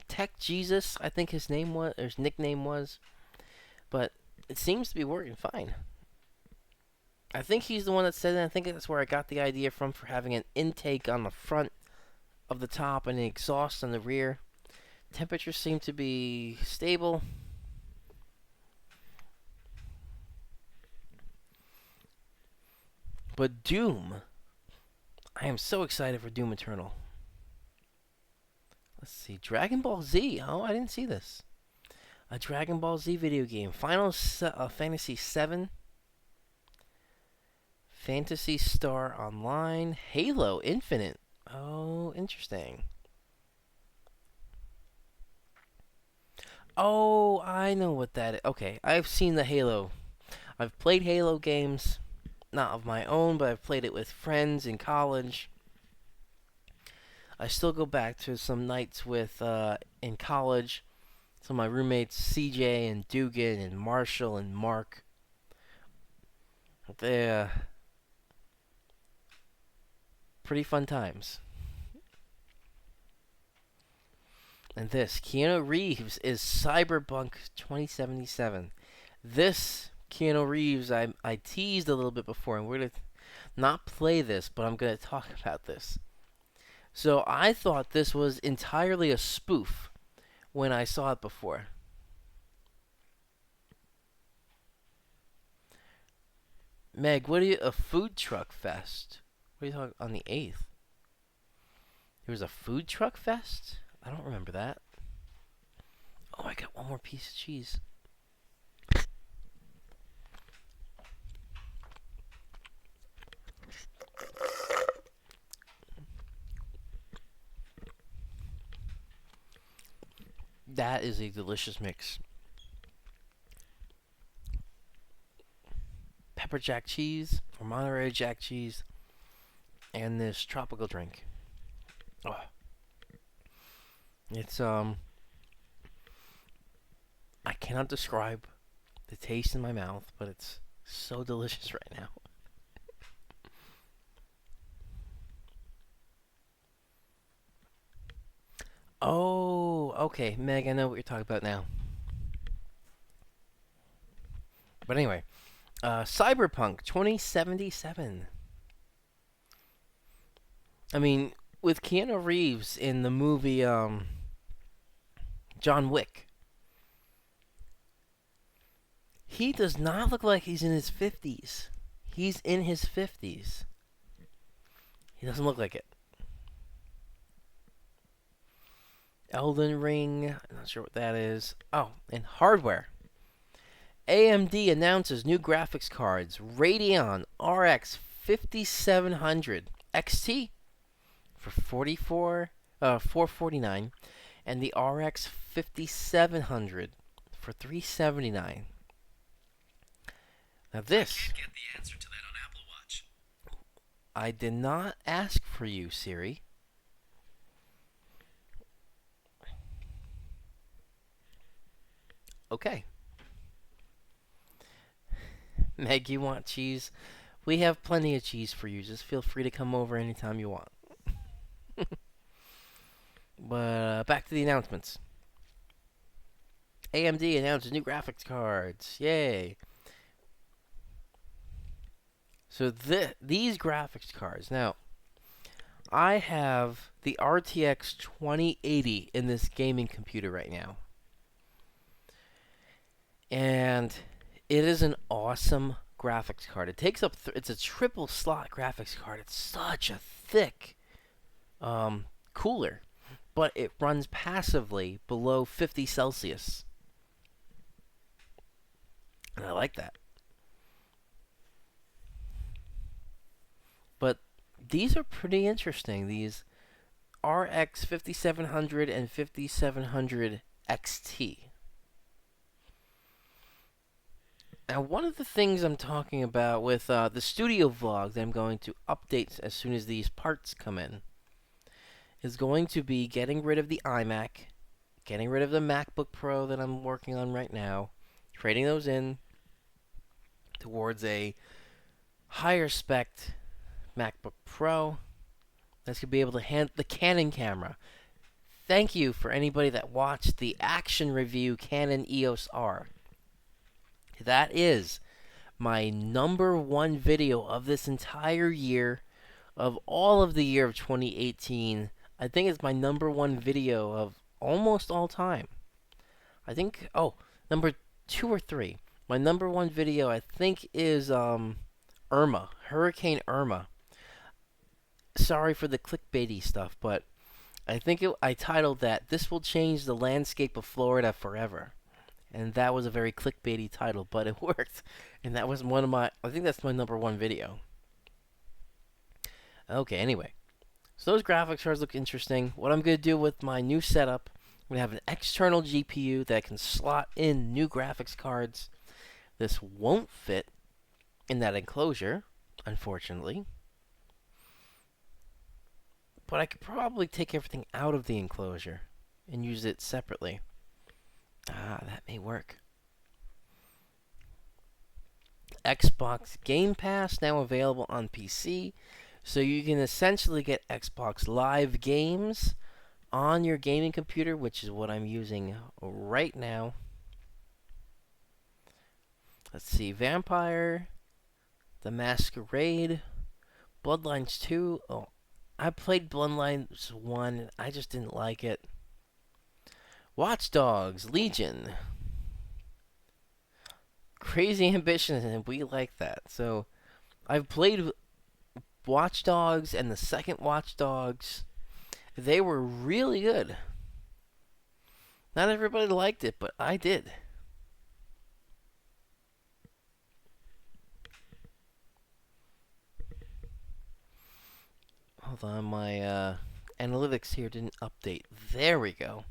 Tech Jesus, I think his name was, or his nickname was, but it seems to be working fine. I think he's the one that said it. I think that's where I got the idea from for having an intake on the front of the top and an exhaust on the rear. Temperatures seem to be stable. But Doom, I am so excited for Doom Eternal. Let's see, Dragon Ball Z. Oh, I didn't see this. A Dragon Ball Z video game. Final Fantasy VII. Phantasy Star Online. Halo Infinite. Oh, interesting. Oh, I know what that is. Okay, I've seen the Halo. I've played Halo games. Not of my own, but I've played it with friends in college. I still go back to some nights with in college. Some of my roommates, CJ and Dugan and Marshall and Mark. They're pretty fun times. And this, Keanu Reeves is Cyberpunk 2077. This Keanu Reeves, I teased a little bit before, and we're going to not play this, but I'm going to talk about this. So I thought this was entirely a spoof when I saw it before. Meg, what are you, a food truck fest? What are you talking, on the 8th? There was a food truck fest? I don't remember that. Oh, I got one more piece of cheese. That is a delicious mix. Pepper jack cheese, or Monterey Jack cheese, and this tropical drink. Oh. It's, I cannot describe the taste in my mouth, but it's so delicious right now. Oh, okay, Meg, I know what you're talking about now. But anyway, Cyberpunk 2077. I mean, with Keanu Reeves in the movie John Wick, he does not look like he's in his 50s. He's in his 50s. He doesn't look like it. Elden Ring, I'm not sure what that is. Oh, and Hardware. AMD announces new graphics cards, Radeon RX 5700 XT for 449, and the RX 5700 for 379. Now this, Can't get the answer to that on Apple Watch. I did not ask for you, Siri. Okay. Meg, you want cheese? We have plenty of cheese for you. Just feel free to come over anytime you want. But back to the announcements. AMD announced new graphics cards. Yay. So these graphics cards. Now, I have the RTX 2080 in this gaming computer right now. And it is an awesome graphics card. It takes up, it's a triple slot graphics card. It's such a thick cooler, but it runs passively below 50 Celsius. And I like that. But these are pretty interesting. These RX 5700 and 5700 XT. Now, one of the things I'm talking about with the studio vlog that I'm going to update as soon as these parts come in is going to be getting rid of the iMac, getting rid of the MacBook Pro that I'm working on right now, trading those in towards a higher spec MacBook Pro that's going to be able to handle the Canon camera. Thank you for anybody that watched the action review Canon EOS R. That is my #1 video of this entire year, of all of the year of 2018. I think it's my #1 video of almost all time. I think, number 2 or 3. My #1 video, I think, is Irma, Hurricane Irma. Sorry for the clickbaity stuff, but I think I titled that, "This will change the landscape of Florida forever." And that was a very clickbaity title, but it worked. And that was I think that's my #1 video. Okay, anyway. So those graphics cards look interesting. What I'm going to do with my new setup, I'm going to have an external GPU that can slot in new graphics cards. This won't fit in that enclosure, unfortunately. But I could probably take everything out of the enclosure and use it separately. That may work. Xbox Game Pass now available on PC. So you can essentially get Xbox Live games on your gaming computer, which is what I'm using right now. Let's see. Vampire, The Masquerade, Bloodlines 2. Oh, I played Bloodlines 1. I just didn't like it. Watch Dogs, Legion, Crazy Ambition, and we like that. So, I've played Watch Dogs and the second Watch Dogs. They were really good. Not everybody liked it, but I did. Hold on, my analytics here didn't update. There we go.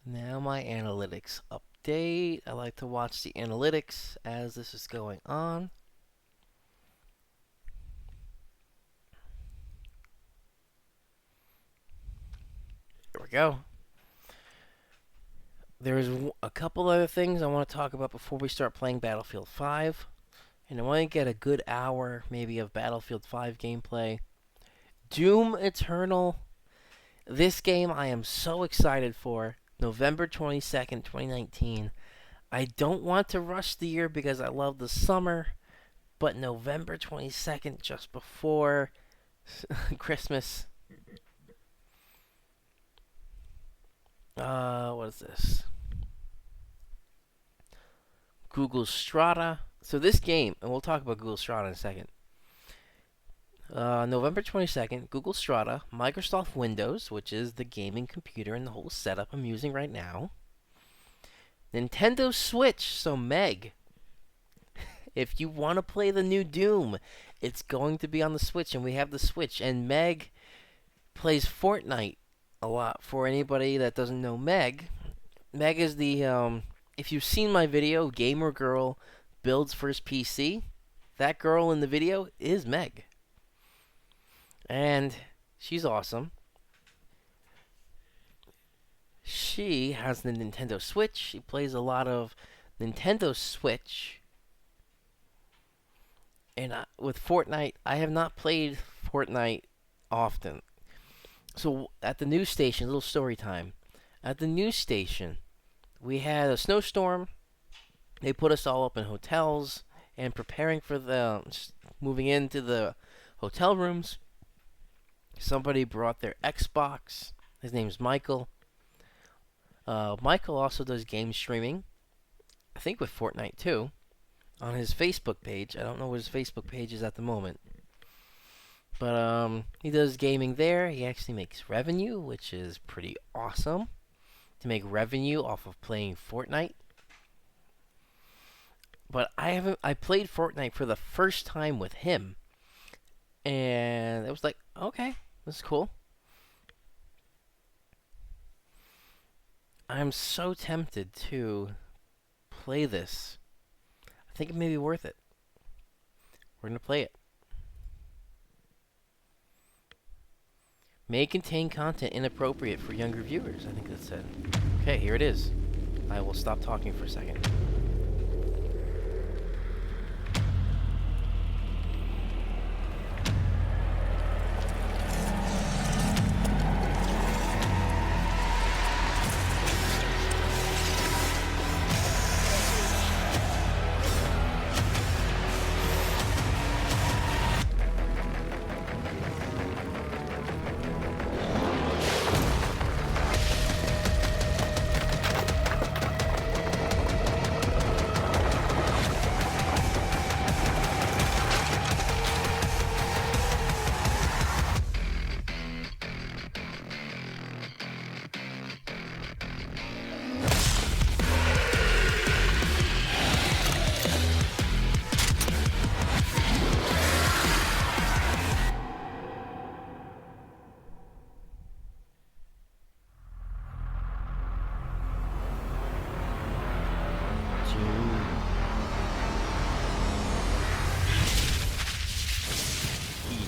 Now my analytics update. I like to watch the analytics as this is going on. There we go. There's a couple other things I want to talk about before we start playing Battlefield 5. And I want to get a good hour, maybe, of Battlefield 5 gameplay. Doom Eternal. This game I am so excited for. November 22nd, 2019. I don't want to rush the year because I love the summer, but November 22nd, just before Christmas. What is this? Google Strata. So this game, and we'll talk about Google Strata in a second. November 22nd, Google Strata, Microsoft Windows, which is the gaming computer and the whole setup I'm using right now. Nintendo Switch, so Meg, If you want to play the new Doom, it's going to be on the Switch, and we have the Switch. And Meg plays Fortnite a lot. For anybody that doesn't know Meg, Meg is the if you've seen my video, Gamer Girl builds first PC. That girl in the video is Meg, and she's awesome. She has the Nintendo Switch. She plays a lot of Nintendo Switch. And with Fortnite, I have not played Fortnite often. So at the news station, little story time. At the news station, we had a snowstorm. They put us all up in hotels and preparing for the moving into the hotel rooms. Somebody brought their Xbox. His name's Michael. Michael also does game streaming. I think with Fortnite too. On his Facebook page. I don't know what his Facebook page is at the moment. But he does gaming there. He actually makes revenue, which is pretty awesome. To make revenue off of playing Fortnite. But I played Fortnite for the first time with him. And it was like, okay, this is cool. I'm so tempted to play this. I think it may be worth it. We're going to play it. May contain content inappropriate for younger viewers. I think that's it. Okay, here it is. I will stop talking for a second.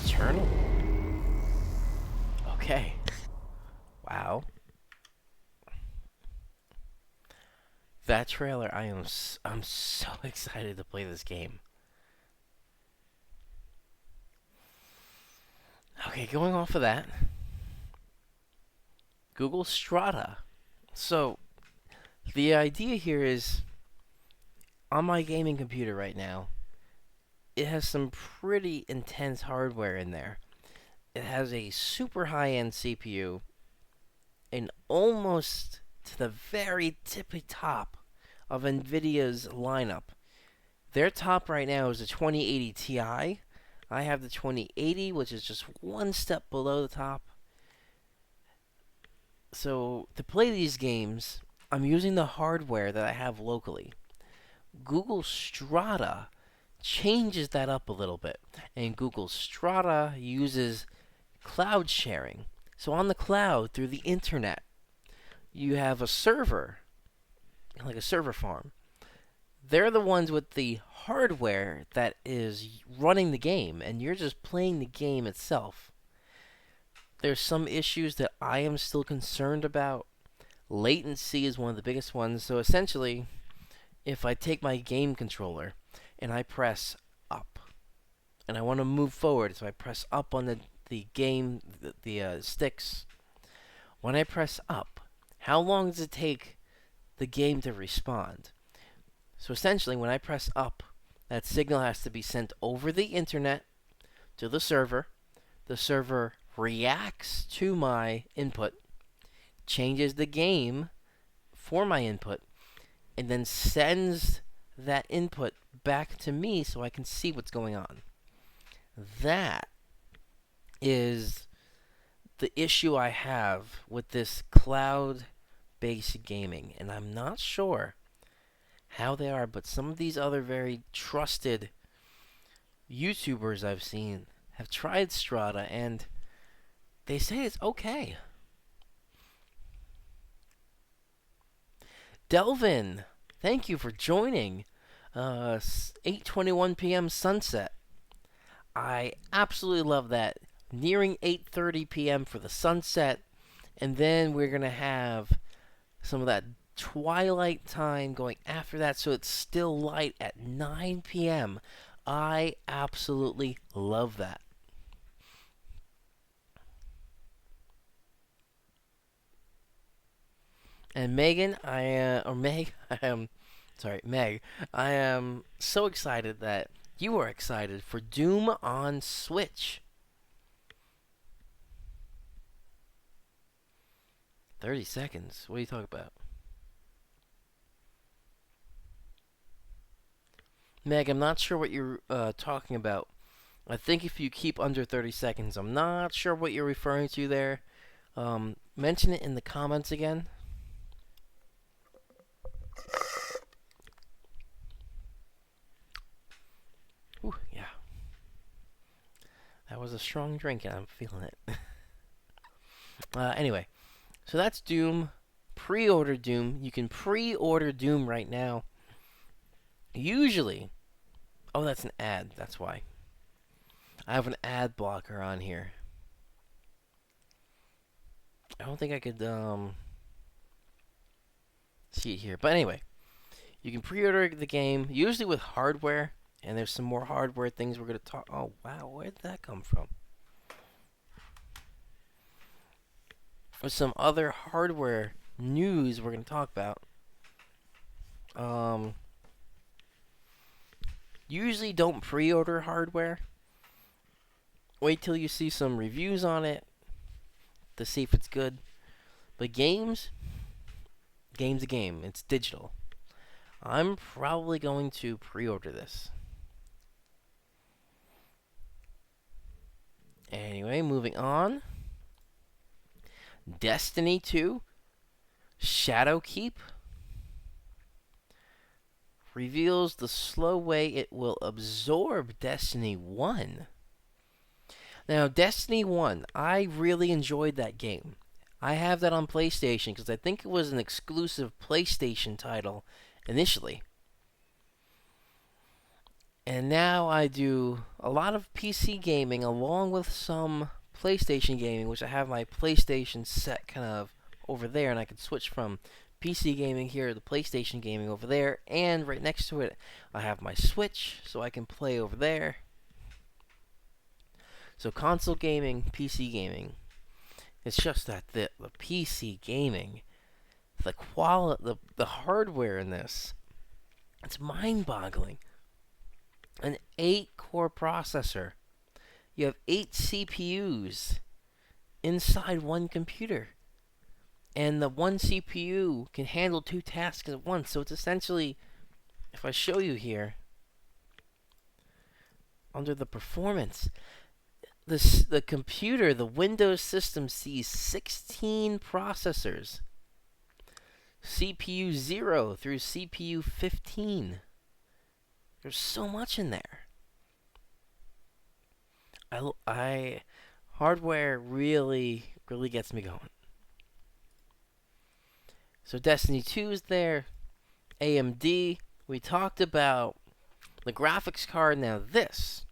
Eternal. Okay. Wow. That trailer, I'm so excited to play this game. Okay, going off of that, Google Strata. So, the idea here is, on my gaming computer right now, it has some pretty intense hardware in there. It has a super high-end CPU, and almost to the very tippy top of NVIDIA's lineup. Their top right now is a 2080 Ti. I have the 2080, which is just one step below the top. So, to play these games, I'm using the hardware that I have locally. Google Strata changes that up a little bit. And Google Strata uses cloud sharing. So on the cloud, through the internet, you have a server, like a server farm. They're the ones with the hardware that is running the game, and you're just playing the game itself. There's some issues that I am still concerned about. Latency is one of the biggest ones. So essentially, if I take my game controller and I press up, and I want to move forward, so I press up on the game, the sticks. When I press up, how long does it take the game to respond? So essentially, when I press up, that signal has to be sent over the internet to the server. The server reacts to my input, changes the game for my input, and then sends that input back to me so I can see what's going on. That is the issue I have with this cloud-based gaming, and I'm not sure how they are, but some of these other very trusted YouTubers I've seen have tried Strata and they say it's okay. Delvin, thank you for joining. 8:21 p.m. sunset. I absolutely love that. Nearing 8:30 p.m. for the sunset, and then we're gonna have some of that twilight time going after that, so it's still light at 9 p.m. I absolutely love that. And Megan, or Meg, I am, sorry, Meg, I am so excited that you are excited for Doom on Switch. 30 seconds. What are you talking about? Meg, I'm not sure what you're talking about. I think if you keep under 30 seconds, I'm not sure what you're referring to there. Mention it in the comments again. Ooh, yeah. That was a strong drink, and I'm feeling it. Anyway, so that's Doom. Pre-order Doom. You can pre-order Doom right now. Usually, oh, that's an ad. That's why. I have an ad blocker on here. I don't think I could see it here. But anyway, you can pre-order the game, usually with hardware, and there's some more hardware things we're going to talk. Oh, wow, where did that come from? There's some other hardware news we're going to talk about. Usually don't pre-order hardware. Wait till you see some reviews on it to see if it's good. But game's a game. It's digital. I'm probably going to pre-order this. Anyway, moving on. Destiny 2 Shadowkeep reveals the slow way it will absorb Destiny 1. Now, Destiny 1, I really enjoyed that game. I have that on PlayStation because I think it was an exclusive PlayStation title initially. And now I do a lot of PC gaming along with some PlayStation gaming, which I have my PlayStation set kind of over there, and I can switch from PC gaming here to PlayStation gaming over there, and right next to it I have my Switch, so I can play over there. So console gaming, PC gaming. It's just that the PC gaming, the quality, the hardware in this, it's mind-boggling. An 8-core processor. You have 8 CPUs inside one computer. And the one CPU can handle 2 tasks at once. So it's essentially, if I show you here, under the performance, the computer, the Windows system sees 16 processors. CPU 0 through CPU 15. There's so much in there. Hardware really gets me going. So Destiny 2 is there. AMD. We talked about the graphics card. Now this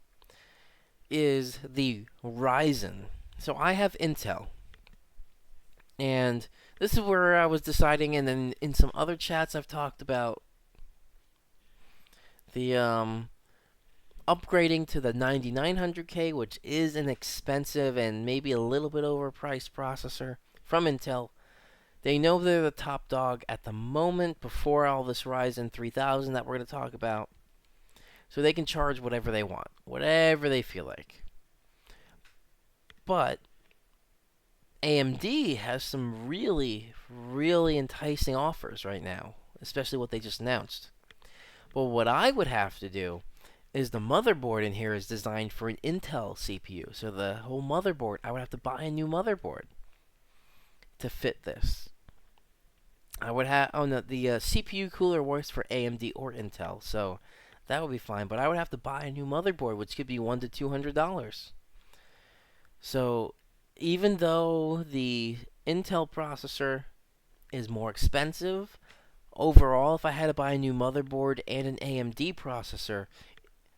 is the Ryzen. So I have Intel. And this is where I was deciding, and then in some other chats I've talked about the upgrading to the 9900K, which is an expensive and maybe a little bit overpriced processor from Intel. They know they're the top dog at the moment before all this Ryzen 3000 that we're going to talk about. So they can charge whatever they want, whatever they feel like. But AMD has some really enticing offers right now, especially what they just announced. But what I would have to do is the motherboard in here is designed for an Intel CPU. So the whole motherboard, I would have to buy a new motherboard to fit this. I would have. Oh no, the CPU cooler works for AMD or Intel, so that would be fine. But I would have to buy a new motherboard, which could be $100 to $200. So even though the Intel processor is more expensive, overall, if I had to buy a new motherboard and an AMD processor,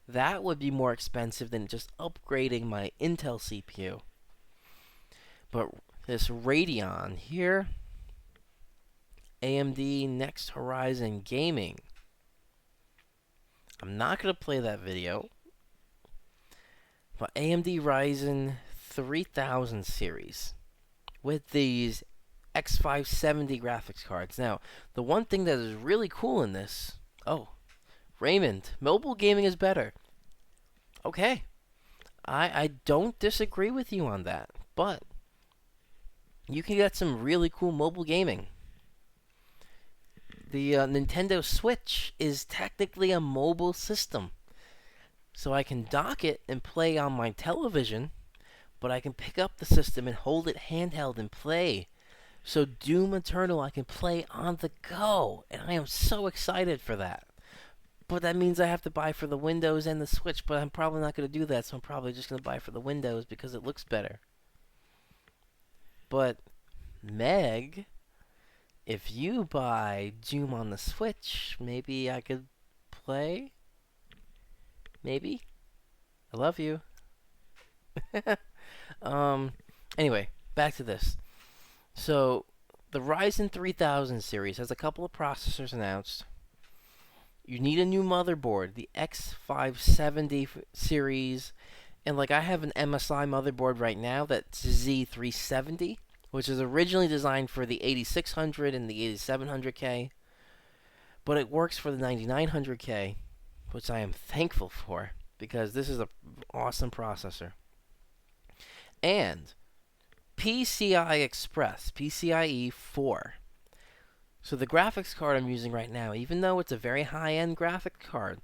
that would be more expensive than just upgrading my Intel CPU. But this Radeon here, AMD Next Horizon Gaming, I'm not going to play that video, but AMD Ryzen 3000 series with these X570 graphics cards. Now, the one thing that is really cool in this, oh, Raymond, mobile gaming is better. Okay, I don't disagree with you on that, but you can get some really cool mobile gaming. The Nintendo Switch is technically a mobile system, so I can dock it and play on my television, but I can pick up the system and hold it handheld and play. So Doom Eternal I can play on the go, and I am so excited for that. But that means I have to buy for the Windows and the Switch, but I'm probably not going to do that, so I'm probably just going to buy for the Windows because it looks better. But, Meg, if you buy Doom on the Switch, maybe I could play? Maybe? I love you. Anyway, back to this. So, the Ryzen 3000 series has a couple of processors announced. You need a new motherboard, the X570 series, and like I have an MSI motherboard right now that's Z370, which is originally designed for the 8600 and the 8700K, but it works for the 9900K, which I am thankful for because this is an awesome processor. And PCI Express, PCIe 4. So the graphics card I'm using right now, even though it's a very high-end graphics card,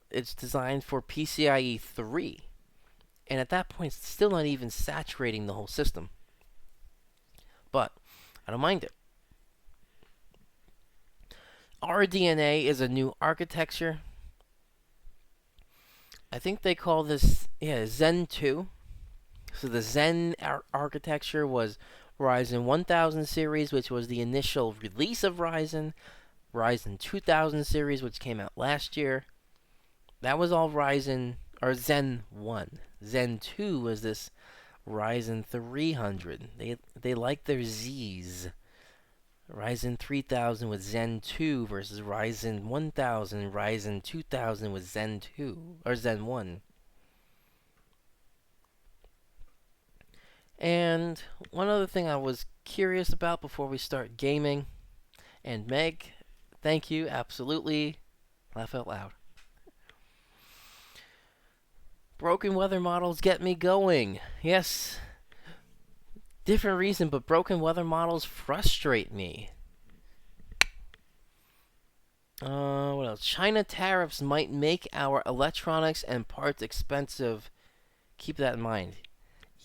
it's designed for PCIe 3. And at that point, it's still not even saturating the whole system. But I don't mind it. RDNA is a new architecture. I think they call this, Zen 2. So the Zen architecture was Ryzen 1000 series, which was the initial release of Ryzen. Ryzen 2000 series, which came out last year. That was all Ryzen, or Zen 1. Zen 2 was this Ryzen 300. They like their Z's. Ryzen 3000 with Zen 2 versus Ryzen 1000, Ryzen 2000 with Zen 2, or Zen 1. And one other thing I was curious about before we start gaming, and Meg, thank you, absolutely, laugh out loud. Broken weather models get me going. Yes, different reason, but broken weather models frustrate me. What else? China tariffs might make our electronics and parts expensive. Keep that in mind.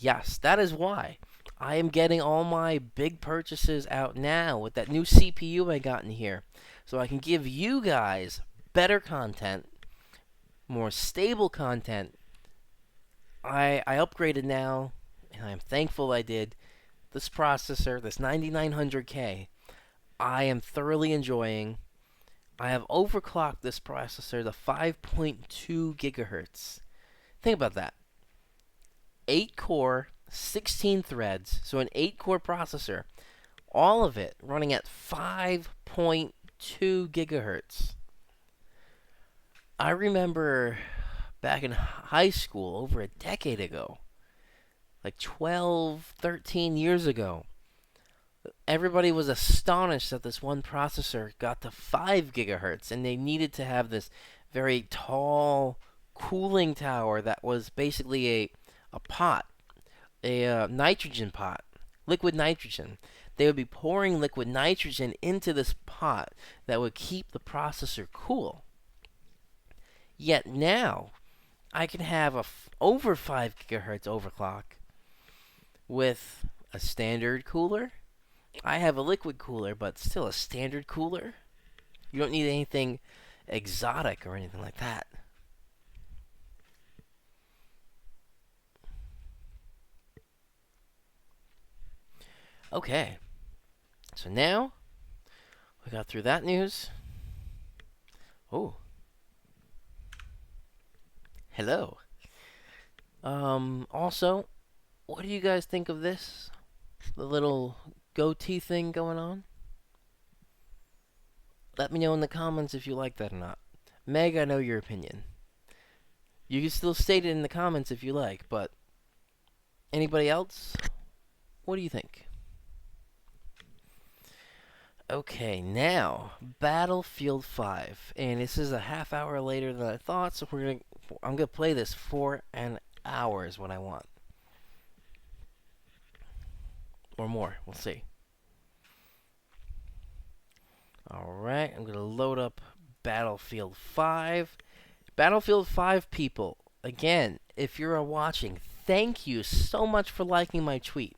Yes, that is why I am getting all my big purchases out now with that new CPU I got in here. So I can give you guys better content, more stable content. I upgraded now, and I'm thankful I did. This processor, this 9900K, I am thoroughly enjoying. I have overclocked this processor to 5.2 gigahertz. Think about that. 8 core, 16 threads, so an 8 core processor, all of it running at 5.2 gigahertz. I remember back in high school, over a decade ago, like 12, 13 years ago, everybody was astonished that this one processor got to 5 gigahertz, and they needed to have this very tall cooling tower that was basically a pot, a nitrogen pot, liquid nitrogen. They would be pouring liquid nitrogen into this pot that would keep the processor cool. Yet now, I can have over 5 gigahertz overclock with a standard cooler I have a liquid cooler, but still a standard cooler. You don't need anything exotic or anything like that. Okay. So now we got through that news. Oh. Hello. Also, what do you guys think of this? The little goatee thing going on? Let me know in the comments if you like that or not. Meg, I know your opinion. You can still state it in the comments if you like, but anybody else? What do you think? Okay, now Battlefield 5, and this is a half hour later than I thought, so I'm gonna play this for an hour is what I want, or more. We'll see. All right, I'm gonna load up Battlefield 5. Battlefield 5 people, again, if you're watching, thank you so much for liking my tweet.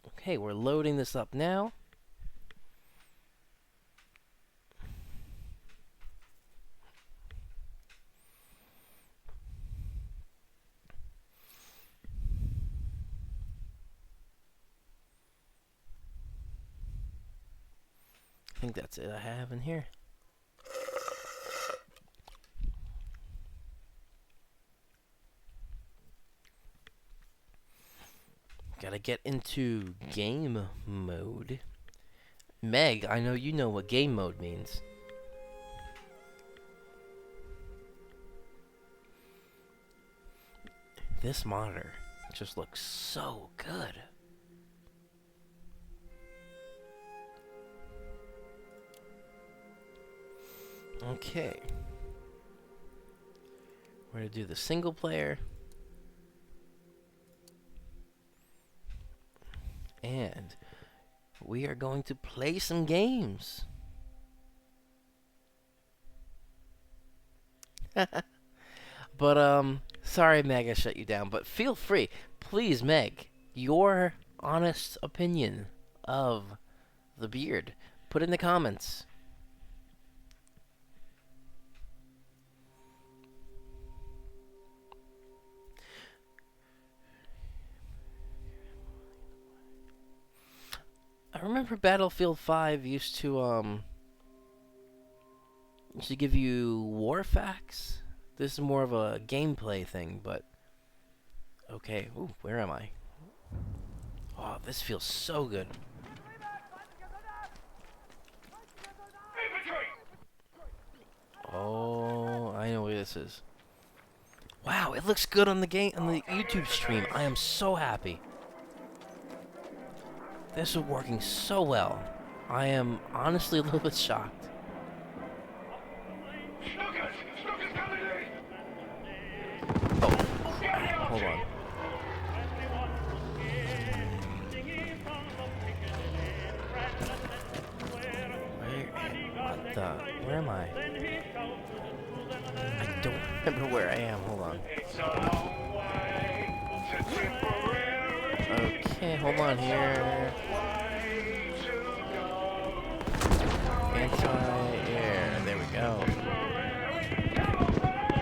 Okay, we're loading this up now. I think that's it I have in here. Gotta get into game mode. Meg, I know you know what game mode means. This monitor just looks so good. Okay. We're gonna do the single player. And we are going to play some games. But, sorry, Meg, I shut you down. But feel free. Please, Meg, your honest opinion of the beard. Put it in the comments. I remember Battlefield 5 used to give you war facts. This is more of a gameplay thing, but okay. Ooh, where am I? Oh, this feels so good. Oh, I know where this is. Wow, it looks good on the YouTube stream. I am so happy. This is working so well. I am honestly a little bit shocked. Oh, hold on. Where am I? I don't remember where I am. Hold on. Okay, hold on here. Anti-air. There we go.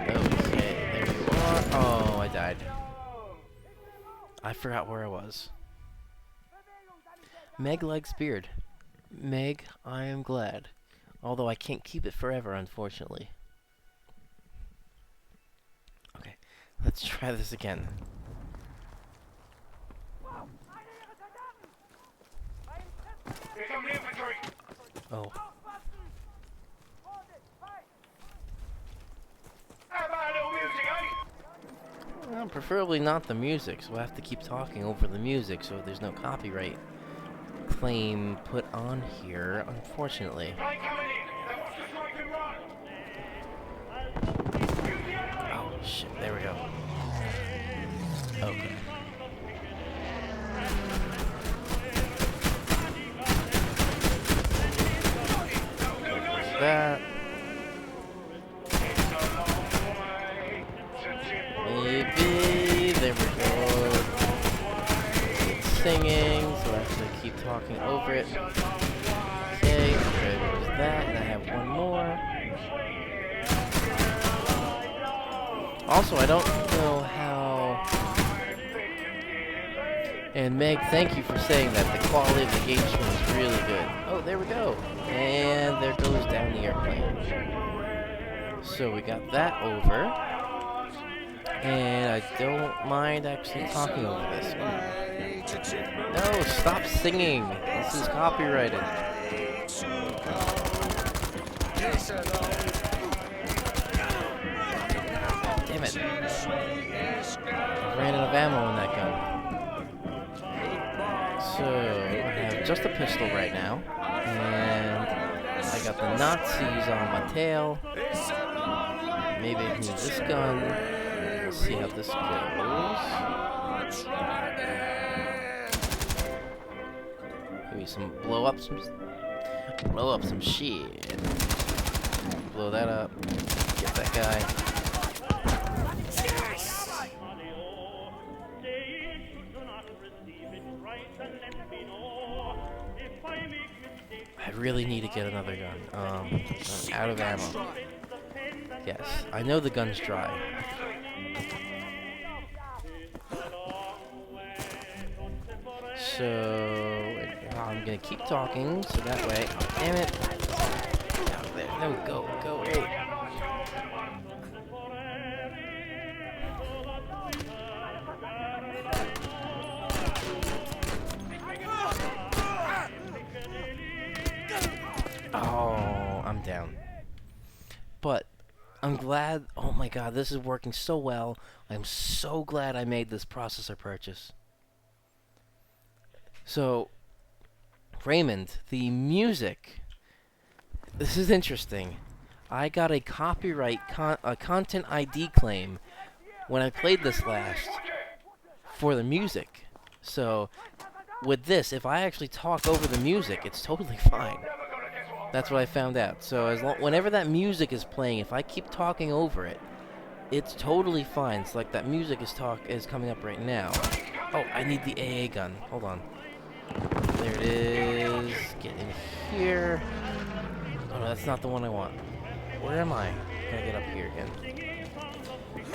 Okay, there you are. Oh, I died. I forgot where I was. Meg likes beard. Meg, I am glad. Although I can't keep it forever, unfortunately. Okay, let's try this again. Oh. Well, preferably not the music, so I have to keep talking over the music so there's no copyright claim put on here, unfortunately. Oh, shit, there we go. Okay. That. Maybe. There we go. singing, so I have to keep talking over it. Okay, there goes that, and I have one more. Also, I don't know how... And Meg, thank you for saying that the quality of the game stream is really good. Oh, there we go. And there goes down the airplane. So we got that over. And I don't mind actually talking over this. Ooh. No, stop singing. This is copyrighted. Damn it. I ran out of ammo in that gun. So, I have just a pistol right now. And I got the Nazis on my tail. Maybe I can use this gun. Let's see how this goes. Maybe some blow up some shit. Blow that up. Get that guy. I really need to get another gun. I'm out of ammo. Yes, I know the gun's dry. So I'm gonna keep talking, so that way. Damn it! Out there. No, go away. Oh, I'm down. But I'm glad. Oh my god, this is working so well. I'm so glad I made this processor purchase. So, Raymond, the music. This is interesting. I got a copyright content ID claim when I played this last for the music. So, with this, if I actually talk over the music, it's totally fine. That's what I found out. So whenever that music is playing, if I keep talking over it, it's totally fine. It's like that music is coming up right now. Oh, I need the AA gun. Hold on. There it is. Get in here. Oh no, that's not the one I want. Where am I? Gotta get up here again.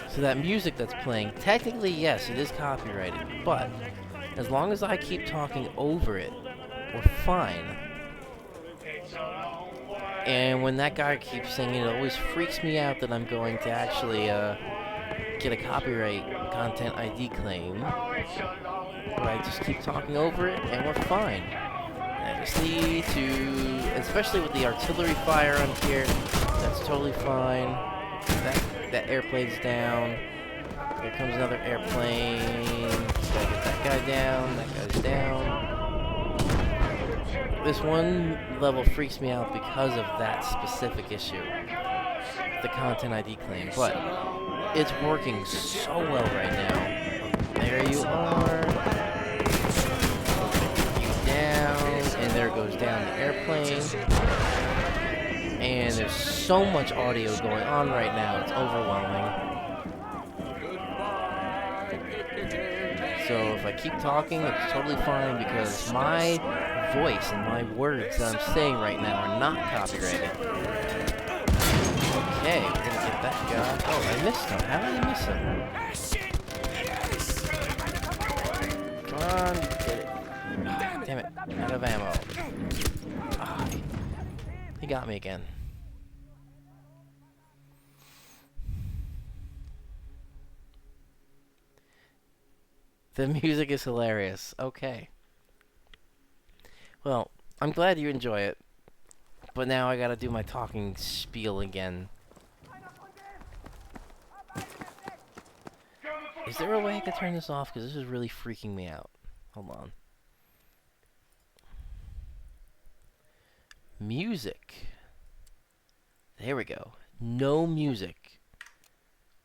So that music that's playing, technically yes, it is copyrighted, but as long as I keep talking over it, we're fine. And when that guy keeps singing, it always freaks me out that I'm going to actually get a copyright content ID claim. But I just keep talking over it, and we're fine. I just need to, especially with the artillery fire on here, that's totally fine. That airplane's down. There comes another airplane. Gotta get that guy down. That guy's down. This one level freaks me out because of that specific issue, the content ID claim, but it's working so well right now. There you are. You down, and there goes down the airplane. And there's so much audio going on right now, it's overwhelming. So if I keep talking, it's totally fine because my voice and my words that I'm saying right now are not copyrighted. Okay, we're gonna get that guy. Oh, I missed him. How did I miss him? Come on, get it. Oh, damn it, out of ammo. Oh, he got me again. The music is hilarious. Okay. Well, I'm glad you enjoy it. But now I gotta do my talking spiel again. Is there a way I could turn this off? Because this is really freaking me out. Hold on. Music. There we go. No music.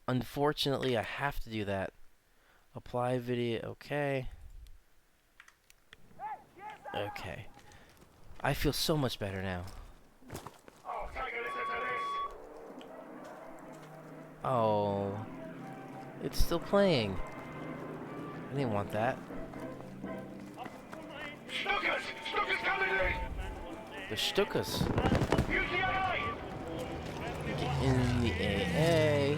Unfortunately, I have to do that. Apply video. Okay. Okay. I feel so much better now. Oh. It's still playing. I didn't want that. The Stukas. Get in the AA.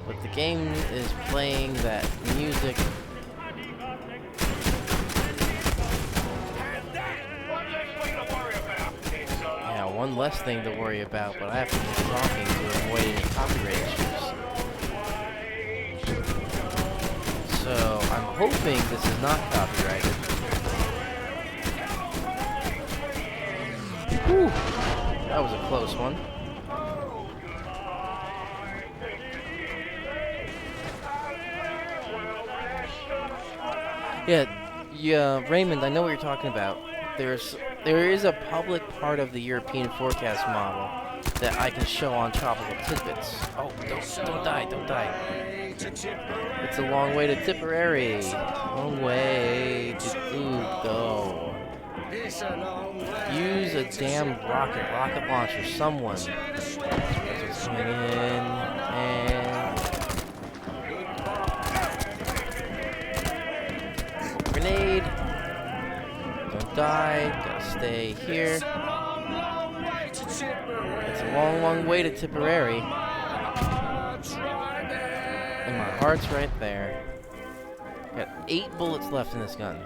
But the game is playing that music. Yeah, one less thing to worry about, but I have to keep talking to avoid any copyright issues. So, I'm hoping this is not copyrighted. Whew, that was a close one. Yeah, Raymond, I know what you're talking about. There is a public part of the European forecast model that I can show on Tropical Tidbits. Oh, don't die. It's a long way to Tipperary. Long way to go. Use a damn rocket launcher, someone. That's what's coming in, and grenade. Don't die. Gotta stay here. It's a long way to Tipperary. And my heart's right there. Got 8 bullets left in this gun.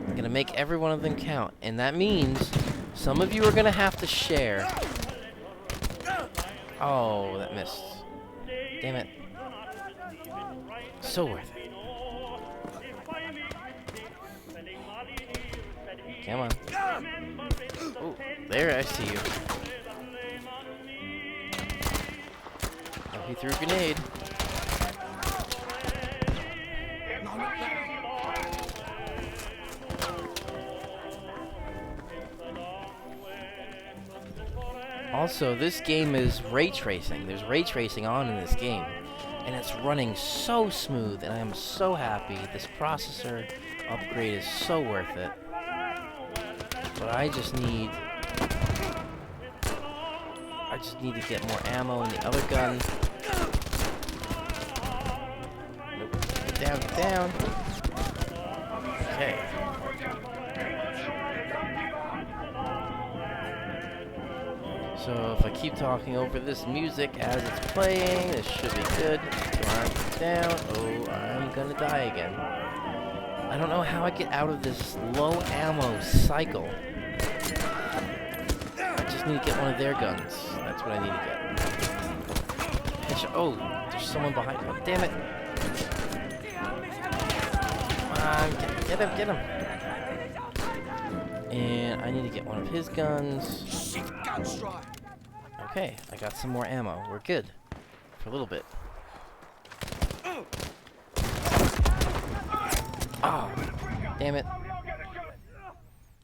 I'm gonna make every one of them count, and that means some of you are gonna have to share. Oh, that missed. Damn it. So worth it. Come on. Oh, there, I see you. Oh, he threw a grenade. Also, this game is ray tracing. There's ray tracing on in this game. And it's running so smooth, and I am so happy. This processor upgrade is so worth it. But I just need to get more ammo in the other gun. Nope. Get down. Okay. So if I keep talking over this music as it's playing, this should be good. Come on, down. Oh, I'm gonna die again. I don't know how I get out of this low ammo cycle. I just need to get one of their guns. That's what I need to get. Oh, there's someone behind me. Damn it. Come on, get him. And I need to get one of his guns. Okay, I got some more ammo. We're good. For a little bit. Oh, damn it.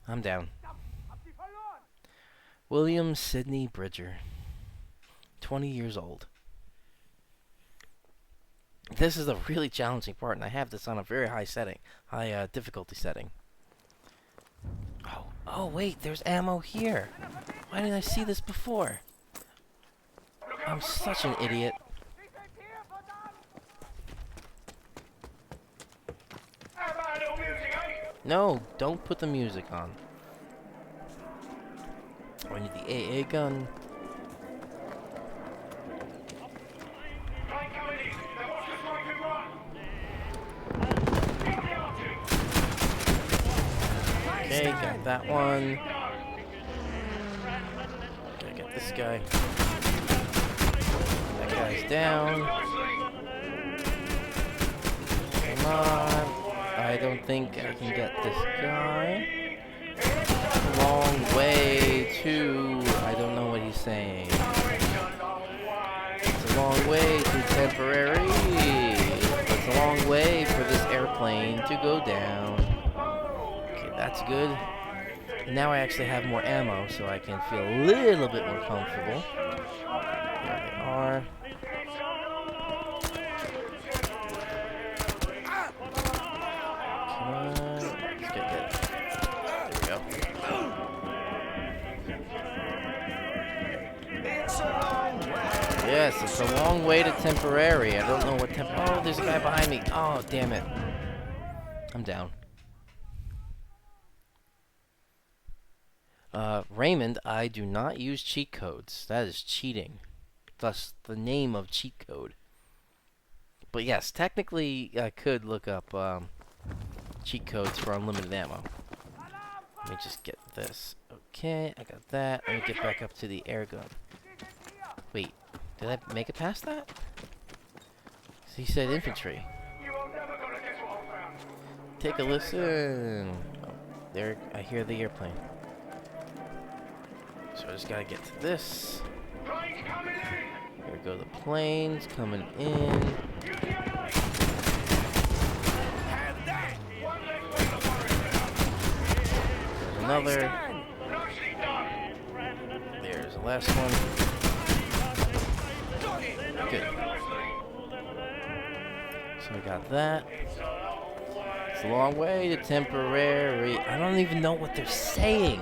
I'm down. William Sidney Bridger. 20 years old. This is a really challenging part, and I have this on a very high difficulty setting. Oh wait, there's ammo here. Why didn't I see this before? I'm such an idiot. No, don't put the music on. Oh, I need the AA gun. Okay, got that one. Gotta get this guy. That guy's down. Come on. I don't think I can get this guy. Long way to... I don't know what he's saying. It's a long way to Tipperary. It's a long way for this airplane to go down. Okay, that's good. Now I actually have more ammo, so I can feel a little bit more comfortable. There they are. Come on. Let's get it. There we go. Yes, it's a long way to Tipperary. I don't know what Oh, there's a guy behind me. Oh, damn it. I'm down. Raymond, I do not use cheat codes. That is cheating. Thus, the name of cheat code. But yes, technically, I could look up cheat codes for unlimited ammo. Let me just get this. Okay, I got that. Let me get back up to the air gun. Wait, did I make it past that? He said infantry. Take a listen. Oh, there, I hear the airplane. So I just gotta get to this. Here go the planes coming in. There's another. There's the last one. Good. So we got that. It's a long way to temporary. I don't even know what they're saying.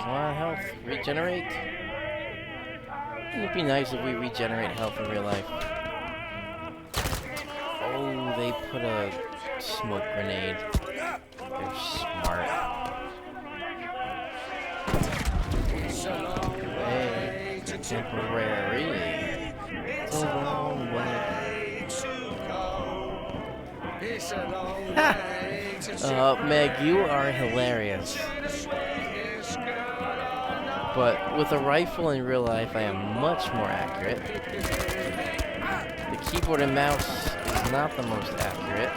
Come on, health. Regenerate. It'd be nice if we regenerate health in real life. Oh, they put a smoke grenade. They're smart. Hey, temporary. It's a long way. Meg, you are hilarious. But with a rifle in real life, I am much more accurate. The keyboard and mouse is not the most accurate.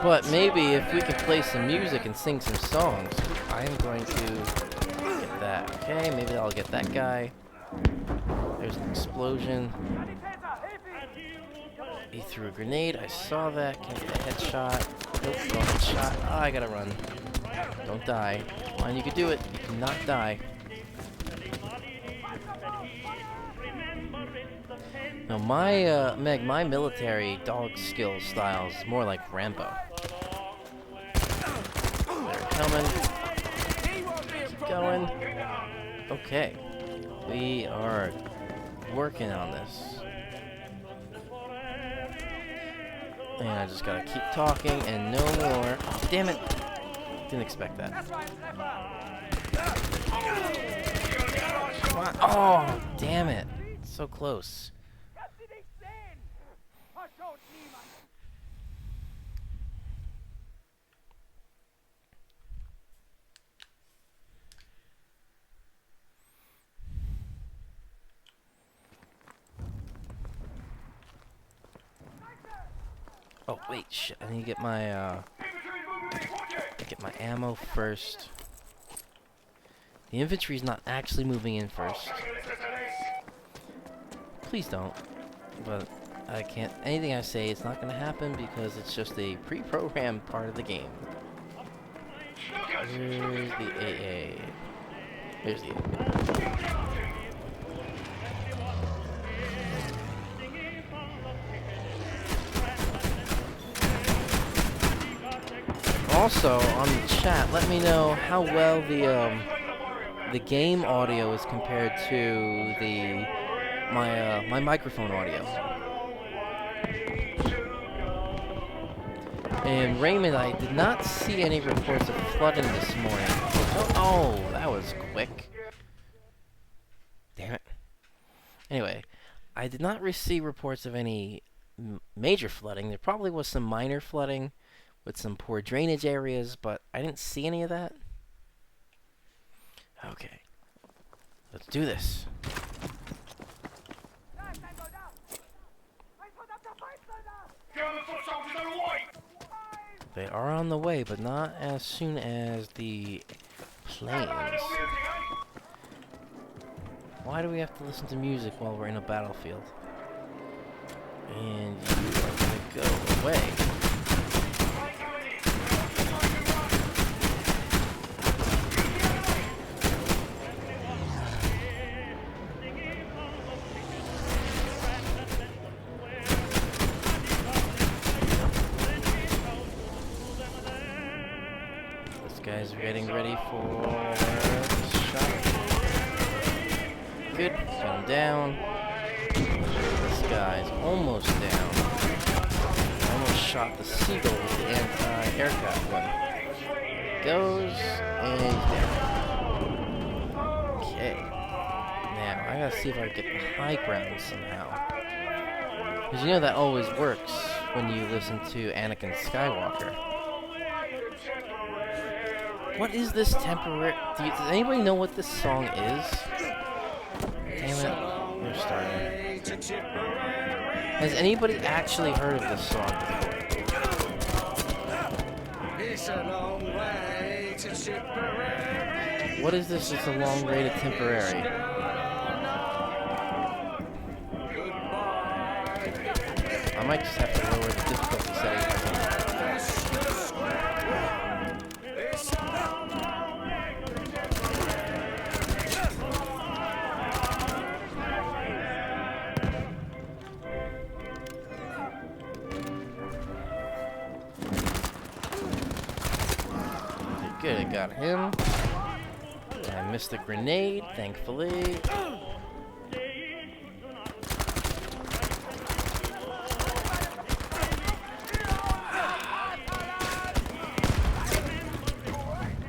But maybe if we can play some music and sing some songs, I am going to get that. Okay, maybe I'll get that guy. There's an explosion. He threw a grenade. I saw that. Can I get a headshot? Nope, no headshot. Oh, I gotta run. Don't die. Come on, you can do it. You cannot die. Now, my, Meg, my military dog skill style is more like Rambo. They're coming. Keep going. Okay. We are working on this. And I just gotta keep talking and no more. Oh, damn it! Didn't expect that. Come on. Oh, damn it. So close. Oh wait, shit! I need to get my ammo first. The infantry's not actually moving in first. Please don't. But I can't. Anything I say, it's not gonna happen because it's just a pre-programmed part of the game. Here's the AA. Here's the AA. Also, on the chat, let me know how well the game audio is compared to the my microphone audio. And Raymond, I did not see any reports of flooding this morning. Oh, that was quick. Damn it. Anyway, I did not receive reports of any major flooding. There probably was some minor flooding with some poor drainage areas, but I didn't see any of that. Okay. Let's do this. They are on the way, but not as soon as the planes. Why do we have to listen to music while we're in a battlefield? And you are gonna go away. guys are getting ready for the shot. Good. Got him down. This guy's almost down. Almost shot the Seagull with the anti-aircraft gun. Goes, and he's down. Okay. Now, I gotta see if I can get the high ground somehow. Because you know that always works when you listen to Anakin Skywalker. What is this temporary... Does anybody know what this song is? Damn it. We're starting. Has anybody actually heard of this song before? What is this? It's a long way to Temporary. I might just have to lower the difficulty setting. Good, I got him. I missed the grenade, thankfully.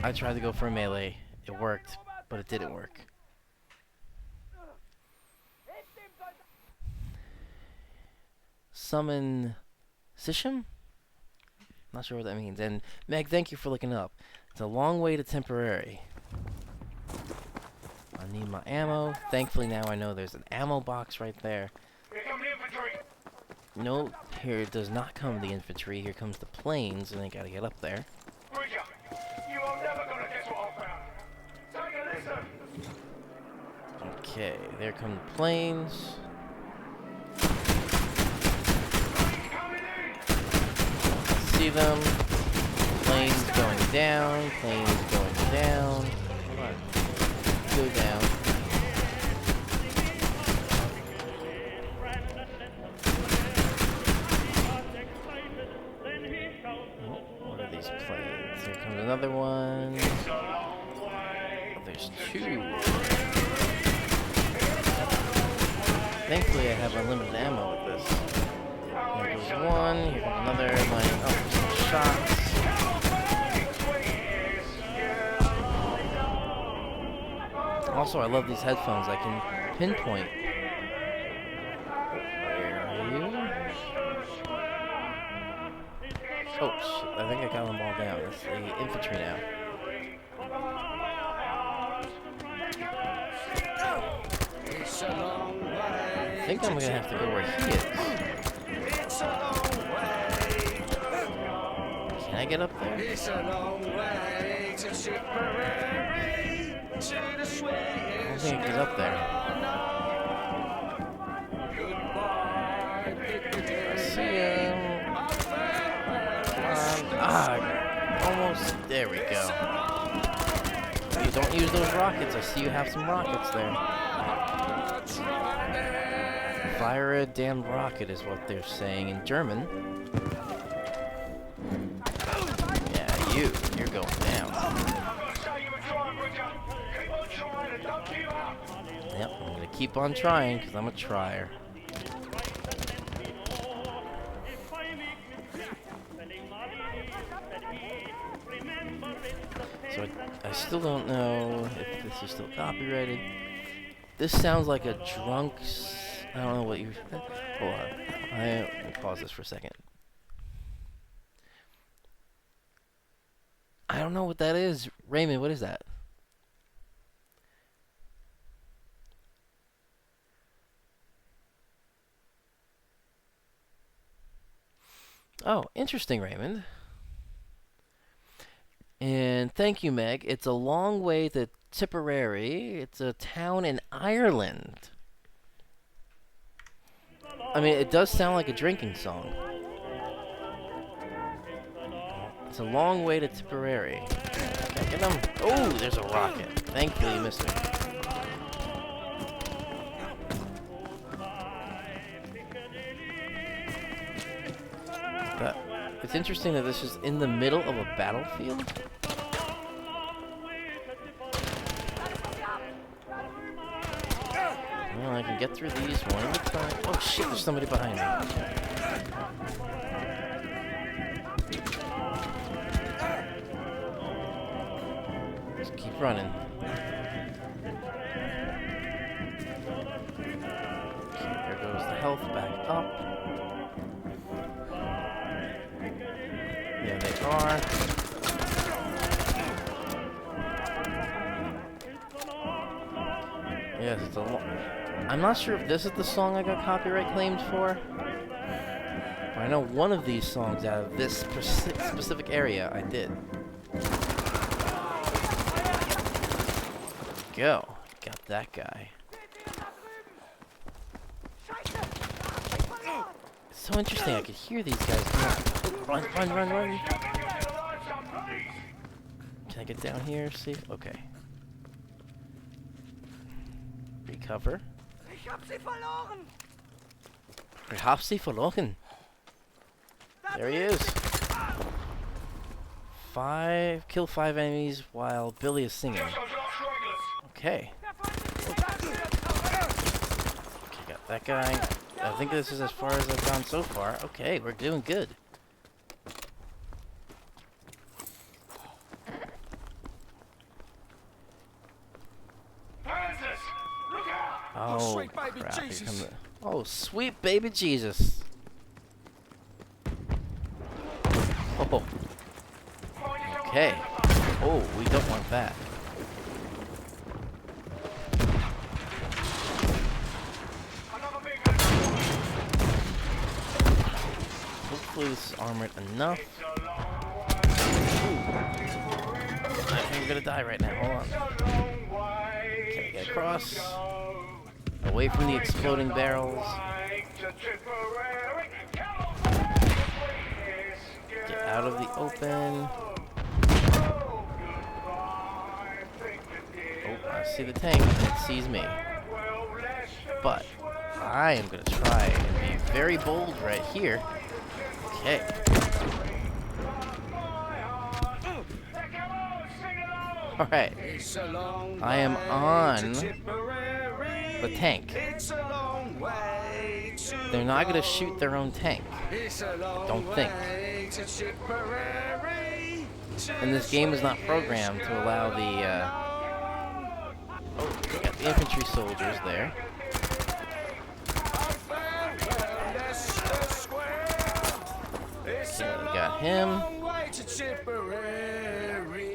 I tried to go for a melee. It worked, but it didn't work. Summon Sisham? Not sure what that means. And Meg, thank you for looking up. It's a long way to Temporary. I need my ammo. Thankfully now I know there's an ammo box right there. Here come the infantry. No, here does not come the infantry. Here comes the planes, and I gotta get up there. Bridger, you are never gonna guess what I found. Take a listen. Okay, there come the planes. Coming in. See them. Planes going down. Planes going down. Come on. Go down. Oh, what are these planes? Here comes another one. Oh, there's two. Thankfully, I have unlimited ammo with this. Here goes one. Here comes another. Lining up for some shots. Also, I love these headphones. I can pinpoint. Where are you? Oh, shit. I think I got them all down. That's the infantry now. I think I'm going to have to go where he is. Can I get up there? It's a long way to Tipperary, to the I don't think I can get up there. I see him. Almost. There we go. You don't use those rockets. I see you have some rockets there. Fire a damn rocket is what they're saying in German. Yeah, you're going down. Yep, I'm gonna keep on trying because I'm a trier. So I still don't know if this is still copyrighted. This sounds like a drunk. I don't know what you. Hold on. Let me pause this for a second. I don't know what that is. Raymond, what is that? Oh, interesting, Raymond. And thank you, Meg. It's a long way to Tipperary. It's a town in Ireland. I mean, it does sound like a drinking song. It's a long way to Tipperary. Can't get them. Oh, there's a rocket. Thankfully, you missed me. But it's interesting that this is in the middle of a battlefield. I can get through these one at a time. Oh shit, there's somebody behind me. Just keep running. Okay, there goes the health back up. There they are. Yes, it's a I'm not sure if this is the song I got copyright claimed for. But I know one of these songs out of this specific area I did. Go. Got that guy. It's so interesting. I could hear these guys come out. Run, run, run, run. Can I get down here? Safe? Okay. Recover. Ich hab sie verloren. Ich hab sie verloren. There he is. Kill 5 enemies while Billy is singing. Okay. Okay, got that guy. I think this is as far as I've gone so far. Okay, we're doing good. Oh, sweet baby crap. Here Jesus. come the- oh, sweet baby Jesus. Oh. Okay. Oh, we don't want that. Hopefully this is armored enough. I think I'm gonna die right now. Hold on. Okay, get across. Away from the exploding barrels. Get out of the open. Oh, I see the tank and it sees me. But I am gonna try and be very bold right here. Okay. Alright. I am on the tank. They're not gonna shoot their own tank. Don't think. And this game is not programmed to allow the, oh, we got the infantry soldiers there. Okay, we got him. It's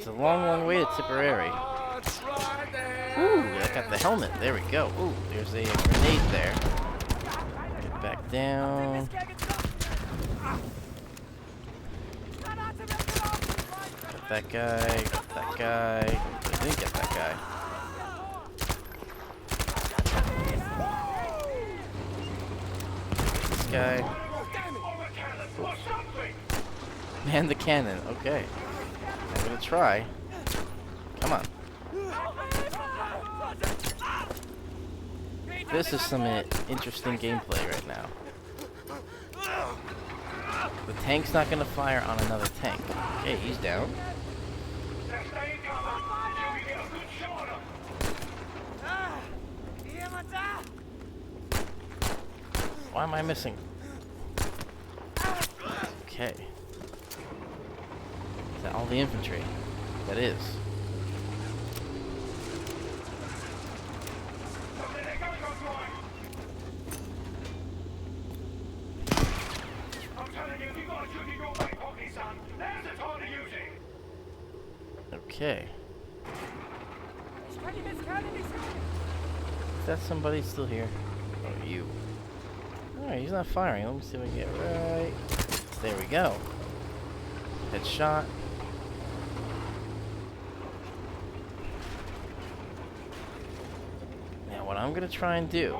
a long, long way to Tipperary. Ooh, I got the helmet. There we go. Ooh, there's a grenade there. Get back down. Got that guy. Got that guy. I didn't get that guy. This guy. Man the cannon. Okay. I'm gonna try. Come on. This is some interesting gameplay right now. The tank's not gonna fire on another tank. Okay, he's down. Why am I missing? Okay. Is that all the infantry? That is. Okay. Is that somebody still here? Oh, you. Alright, he's not firing. Let me see if I can get right. There we go. Headshot. Now, what I'm gonna try and do,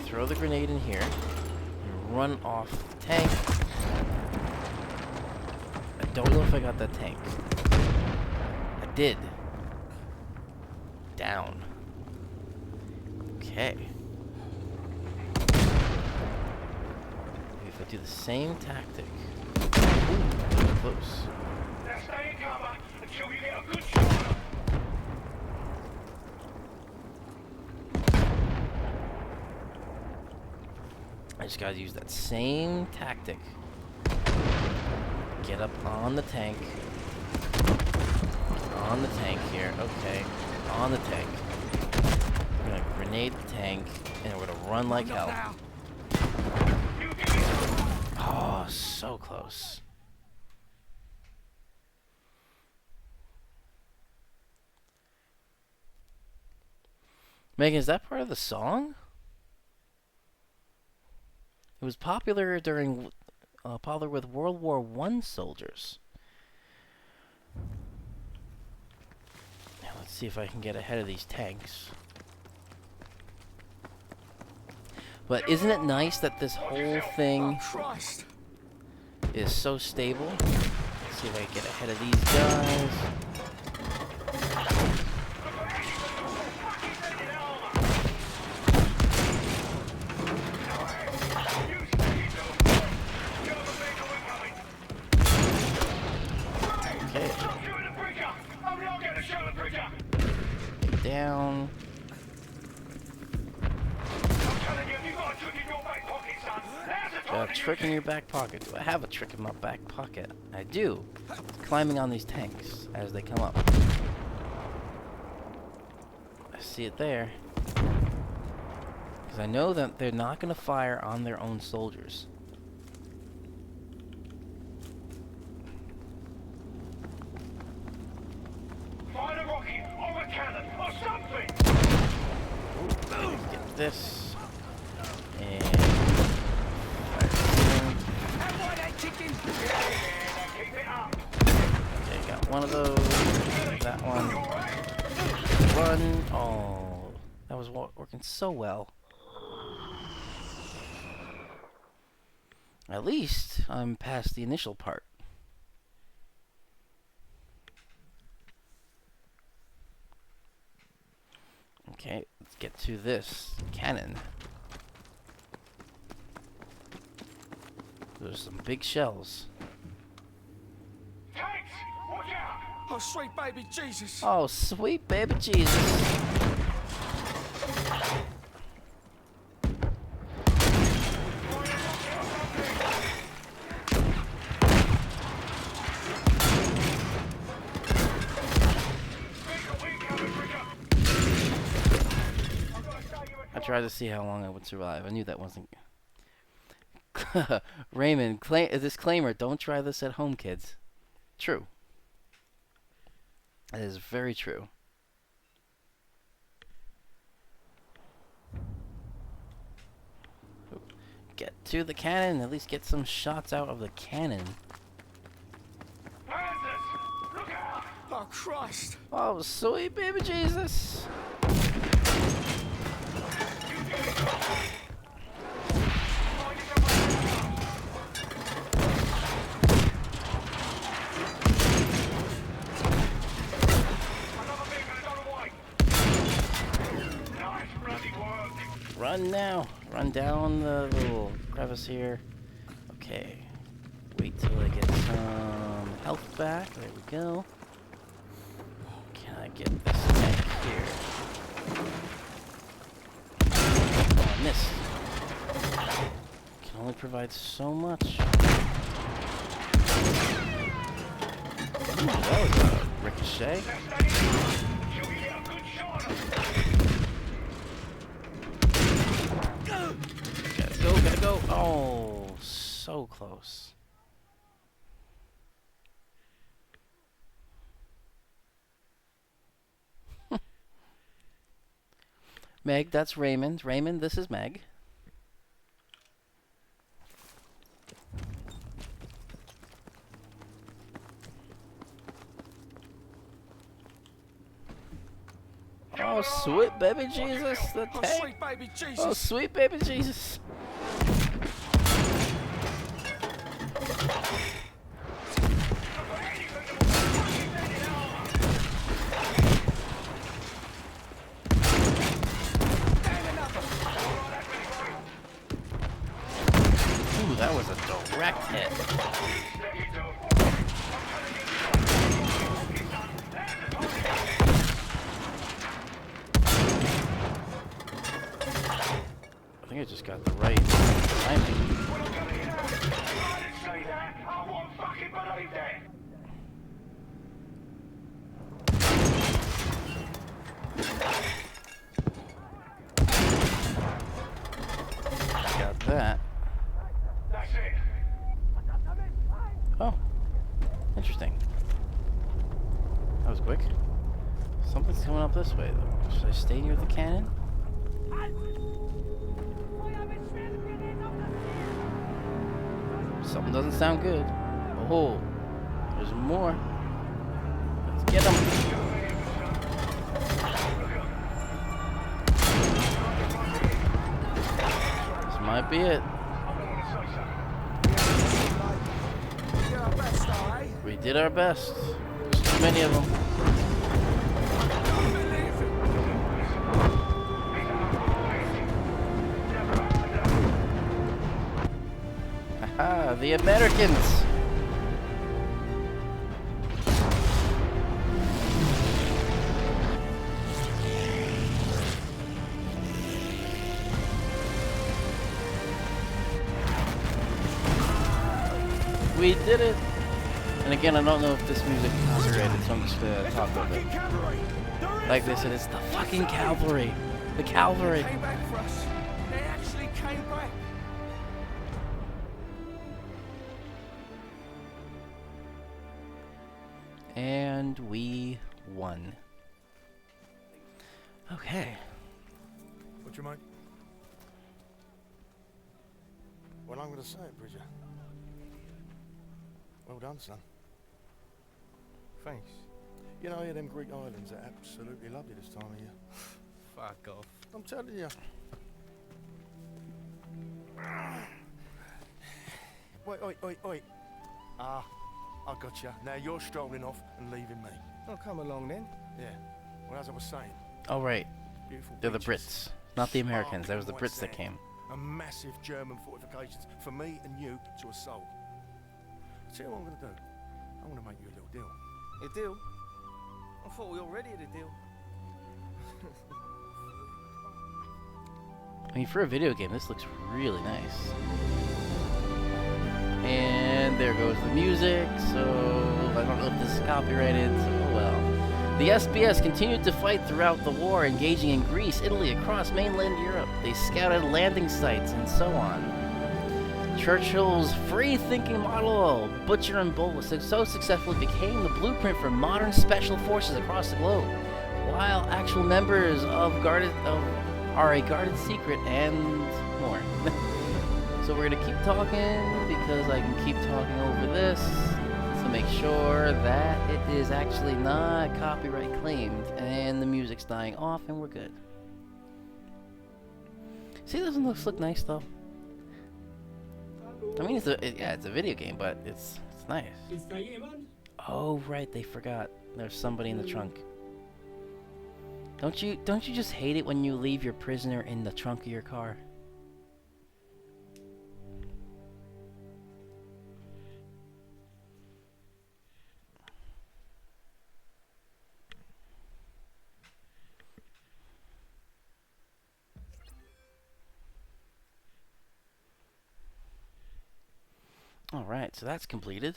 throw the grenade in here and run off the tank. I don't know if I got that tank. I did. Down. Okay. Maybe if I do the same tactic. Ooh, close. just gotta use that same tactic. Get up on the tank. On the tank here. Okay. On the tank. We're gonna grenade the tank, and we're gonna run like hell. Now. Oh, so close. Megan, is that part of the song? It was popular during, popular with World War I soldiers. Now let's see if I can get ahead of these tanks. But isn't it nice that this whole thing Christ. is so stable? Let's see if I can get ahead of these guys. Okay, Shooting the preacher! I'm not gonna shoot the preacher! down. I'm telling you, you got a trick in your back pocket, son. Now's the time Got a to trick use in your back pocket. Do I have a trick in my back pocket? I do. Climbing on these tanks as they come up. I see it there. Because I know that they're not going to fire on their own soldiers. Find a rocket or a cannon or something! Get this. And fire this That boy ain't kicking. Keep it up! in. Okay, got one of those. That one. Run. Oh, that was working so well. At least I'm past the initial part. Okay, let's get to this cannon. There's some big shells. Tanks! Watch out! Oh, sweet baby Jesus. Oh, sweet baby Jesus. I tried to see how long I would survive. I knew that wasn't... Raymond, disclaimer, don't try this at home, kids. True. That is very true. Get to the cannon. At least get some shots out of the cannon. Panzers! Look out! Oh, Christ. Oh, sweet baby Jesus. Another vehicle is on the way! Nice bloody work! Run now. Run down the little crevice here. Okay. Wait till I get some health back. There we go. Can I get this tank here? Oh, I missed. Can only provide so much. Ooh, that was a ricochet. Shall we get a good shot on Gotta go, gotta go. Oh, so close. Meg, that's Raymond. Raymond, this is Meg. Oh, sweet baby Jesus, the Oh, tank. sweet baby Jesus. Oh, sweet baby Jesus. Ooh, that was a direct hit. I think I just got the right timing. When I'm coming in out, I didn't see that. I won't fucking believe that. Got that. That's it. Oh. Interesting. That was quick. Something's coming up this way, though. Should I stay near the cannon? Something doesn't sound good. Oh, there's more. Let's get him. This might be it. We did our best. There's too many of them. Haha, the Americans! We did it! And again, I don't know if this music is copyrighted, so I'm just gonna talk about it. Like they said, it's the fucking cavalry! The cavalry! They came back for us. They actually came back. And we won. Okay. What you mean? Well, I'm going to say it, Bridger. Well done, son. Thanks. You know, yeah, them Greek islands are absolutely lovely this time of year. Fuck off. I'm telling you. Wait. Ah, I got you. Now you're strolling off and leaving me. Oh, come along then. Yeah. Well, as I was saying, Oh, right. beautiful They're the beaches, Brits, not the Americans. That was the sparkling Brits that white came. sand, and massive German fortifications for me and you to assault. See what I'm going to do? I'm going to make you a little deal. A deal? I thought we already had a deal. I mean, for a video game, this looks really nice. And there goes the music, so I don't know if this is copyrighted, so oh well. The SBS continued to fight throughout the war, engaging in Greece, Italy, across mainland Europe. They scouted landing sites and so on. Churchill's free-thinking model, Butcher and Bull, so successfully became the blueprint for modern special forces across the globe, while actual members of are a guarded secret and more. So we're gonna keep talking because I can keep talking over this to make sure that it is actually not copyright claimed and the music's dying off and we're good. See, doesn't this look nice though? I mean, it's a video game, but it's nice. Oh right, they forgot. There's somebody in the trunk. Don't you just hate it when you leave your prisoner in the trunk of your car? Alright, so that's completed.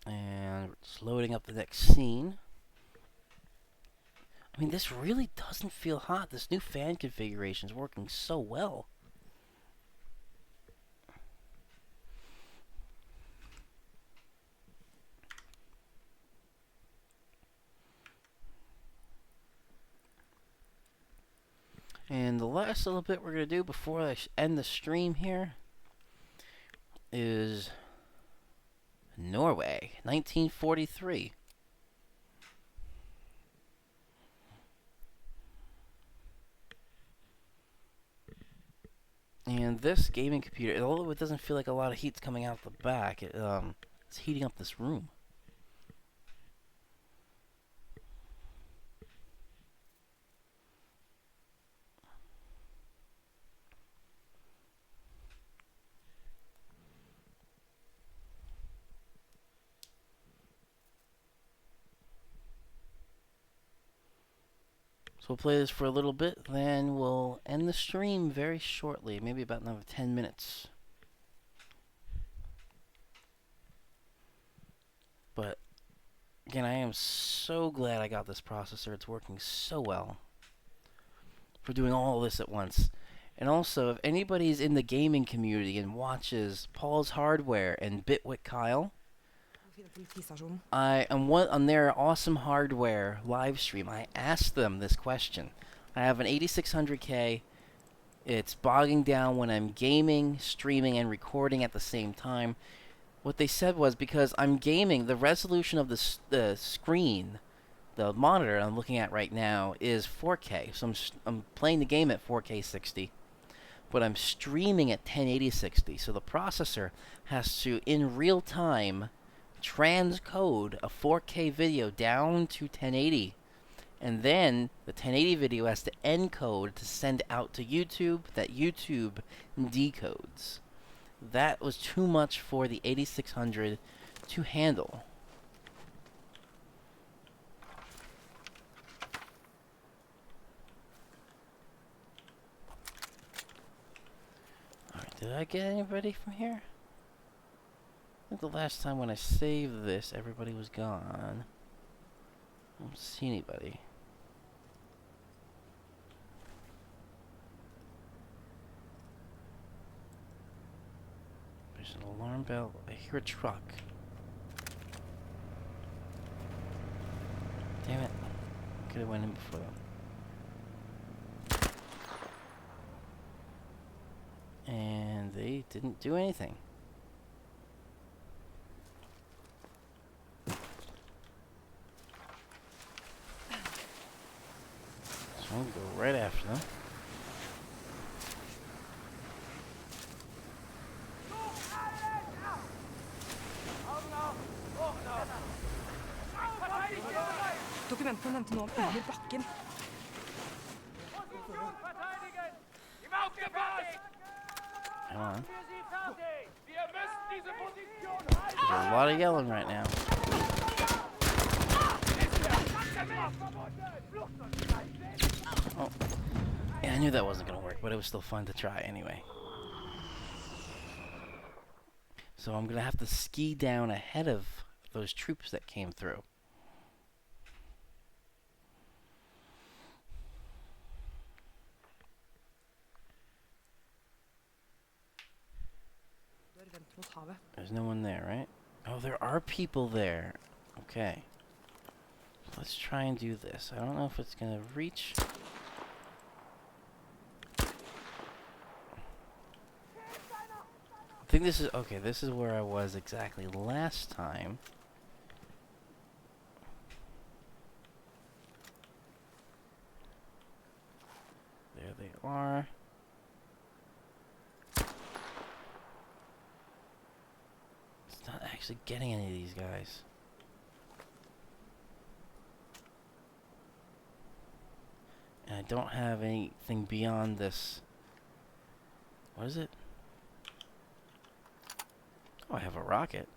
And it's loading up the next scene. I mean, this really doesn't feel hot. This new fan configuration is working so well. And the last little bit we're going to do before I end the stream here is Norway, 1943. And this gaming computer, although it doesn't feel like a lot of heat's coming out the back, it's heating up this room. So we'll play this for a little bit, then we'll end the stream very shortly, maybe about another 10 minutes. But again, I am so glad I got this processor. It's working so well for doing all this at once. And also, if anybody's in the gaming community and watches Paul's Hardware and Bitwit Kyle, I am on their awesome hardware live stream. I asked them this question. I have an 8600K. It's bogging down when I'm gaming, streaming, and recording at the same time. What they said was, because I'm gaming, the resolution of the screen, the monitor I'm looking at right now, is 4K. So I'm playing the game at 4K 60. But I'm streaming at 1080 60. So the processor has to, in real time, transcode a 4K video down to 1080, and then the 1080 video has to encode to send out to YouTube, that YouTube decodes. That was too much for the 8600 to handle. Alright, did I get anybody from here? I think the last time when I saved this, everybody was gone. I don't see anybody. There's an alarm bell. I hear a truck. Damn it. Could have went in before them. And they didn't do anything. So I'm gonna go right after them. Dokumentene nevnte noe om under bakken. Come on. There's a lot of yelling right now. Oh. Yeah, I knew that wasn't going to work, but it was still fun to try anyway. So I'm going to have to ski down ahead of those troops that came through. There's no one there, right? Oh, there are people there. Okay. Let's try and do this. I don't know if it's going to reach. I think this is... Okay, this is where I was exactly last time. There they are. It's not actually getting any of these guys. And I don't have anything beyond this. What is it? Oh, I have a rocket.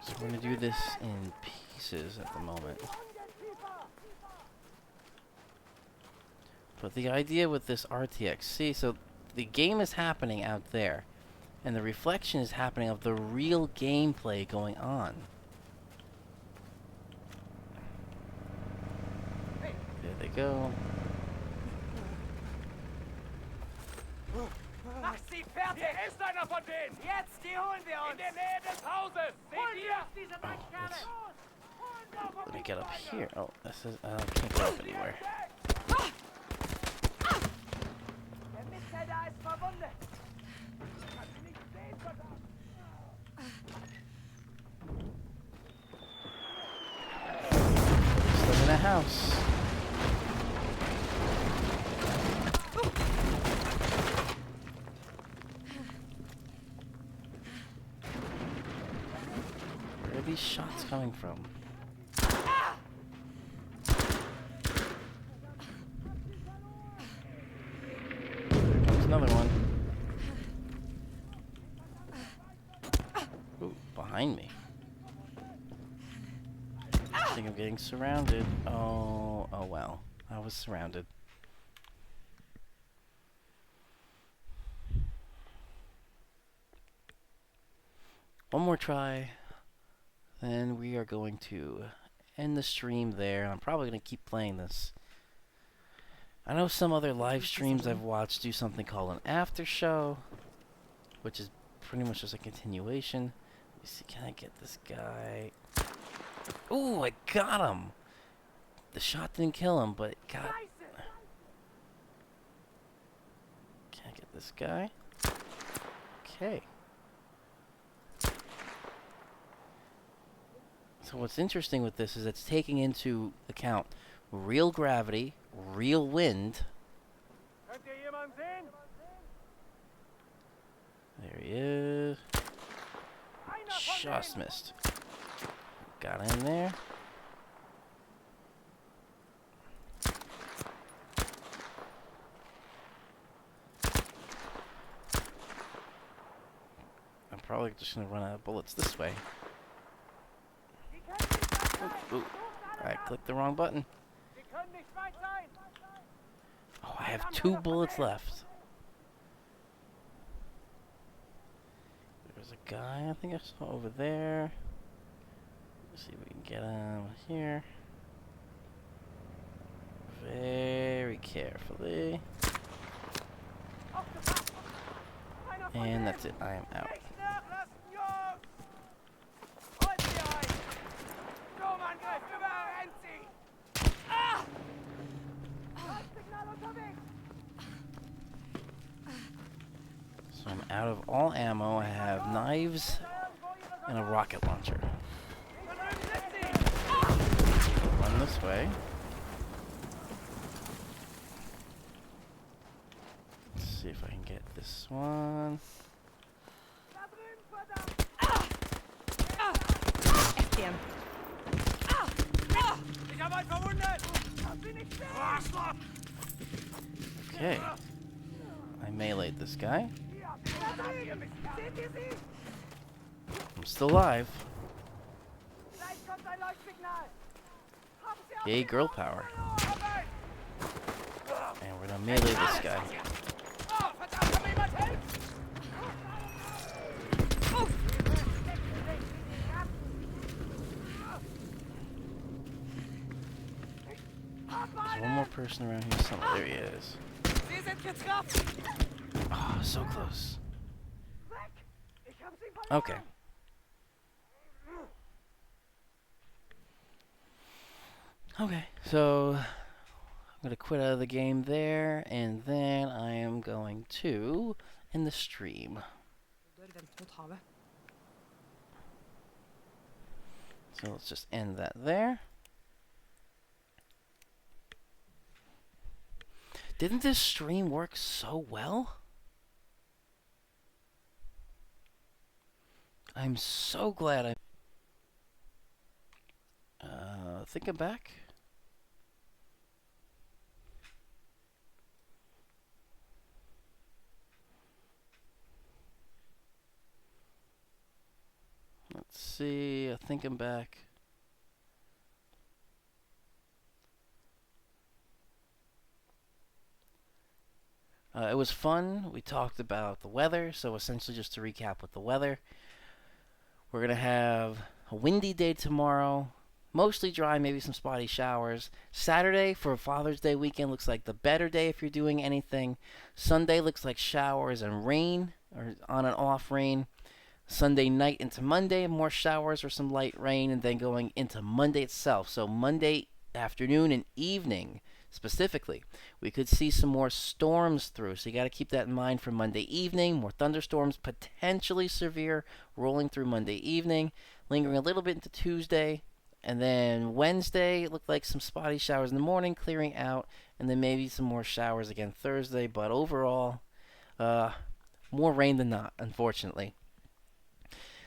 So we're going to do this in pieces at the moment. But the idea with this RTX, see, so the game is happening out there, and the reflection is happening of the real gameplay going on. There they go. Mach sie fertig! Hier ist einer von denen! Jetzt, die holen wir uns! In der Nähe des Hauses! Seht ihr? Diese Dreckkerle! Let me get up here. Oh, this is, I can't go up anywhere. Der Mittäter ist verwundet! Kannst du nicht sehen, verdammt! Still in a house. Where are these shots coming from? another one. Ooh, behind me. I think I'm getting surrounded. Oh well. I was surrounded. One more try. Then we are going to end the stream there. I'm probably going to keep playing this. I know some other live streams I've watched do something called an after show, which is pretty much just a continuation. Let me see, can I get this guy? Ooh, I got him! The shot didn't kill him, but it got... Can I get this guy? Okay. So what's interesting with this is it's taking into account real gravity, real wind. Könnt ihr jemanden sehen? There he is. Einer von Just denen! missed. Got in there. I'm probably just gonna run out of bullets this way. Die können nicht weit sein! Ooh, I clicked the wrong button. Sie können nicht weit sein! Oh, I have 2 bullets left. There's a guy I think I saw over there. Let's see if we can get him here. Very carefully. Aufgepasst! Einer von And denen! that's it. I am out. Nicht nachlassen, Jungs! Holt sie ein! Sturmangriff, überrennt sie! Ah! Signal unterwegs! So I'm out of all ammo. I have knives and a rocket launcher. Da drüben sind sie! Run this way. Let's see if I can get this one. Da drüben, verdammt! Ett igen. Ich habe einen verwundet! Lass sie nicht sehen! Okay. I meleeed this guy. Da drüben! Seht ihr sie? I'm still alive. Gleich kommt ein Leuchtsignal! Haben sie auf Yay, den girl Boden power. verloren! And we're gonna melee this guy. Oh, verdammt, kann mir jemand helfen? There's one more person around here somewhere. There he is. Sie sind getroffen! Oh, so close. Weg! Ich hab sie verloren! Okay. Okay, so I'm gonna quit out of the game there, and then I am going to end the stream. Dør vendt mot havet. So let's just end that there. Didn't this stream work so well? I'm so glad I... thinking back. Let's see, thinking back. It was fun. We talked about the weather, so essentially just to recap with the weather. We're going to have a windy day tomorrow, mostly dry, maybe some spotty showers. Saturday for Father's Day weekend looks like the better day if you're doing anything. Sunday looks like showers and rain, or on and off rain. Sunday night into Monday, more showers or some light rain, and then going into Monday itself. So Monday afternoon and evening, specifically, we could see some more storms through, so you got to keep that in mind for Monday evening. More thunderstorms, potentially severe, rolling through Monday evening, lingering a little bit into Tuesday, and then Wednesday, it looked like some spotty showers in the morning, clearing out, and then maybe some more showers again Thursday, but overall, more rain than not, unfortunately.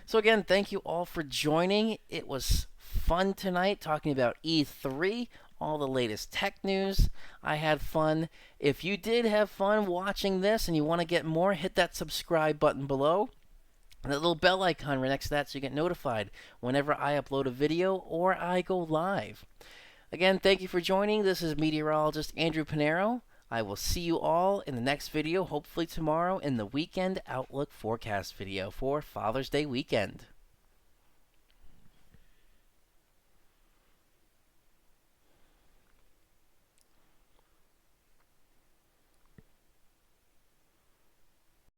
So again, thank you all for joining. It was fun tonight talking about E3. all the latest tech news. I had fun. If you did have fun watching this and you want to get more, hit that subscribe button below. And that little bell icon right next to that so you get notified whenever I upload a video or I go live. Again, thank you for joining. This is meteorologist Andrew Pinero. I will see you all in the next video, hopefully tomorrow, in the Weekend Outlook Forecast video for Father's Day weekend.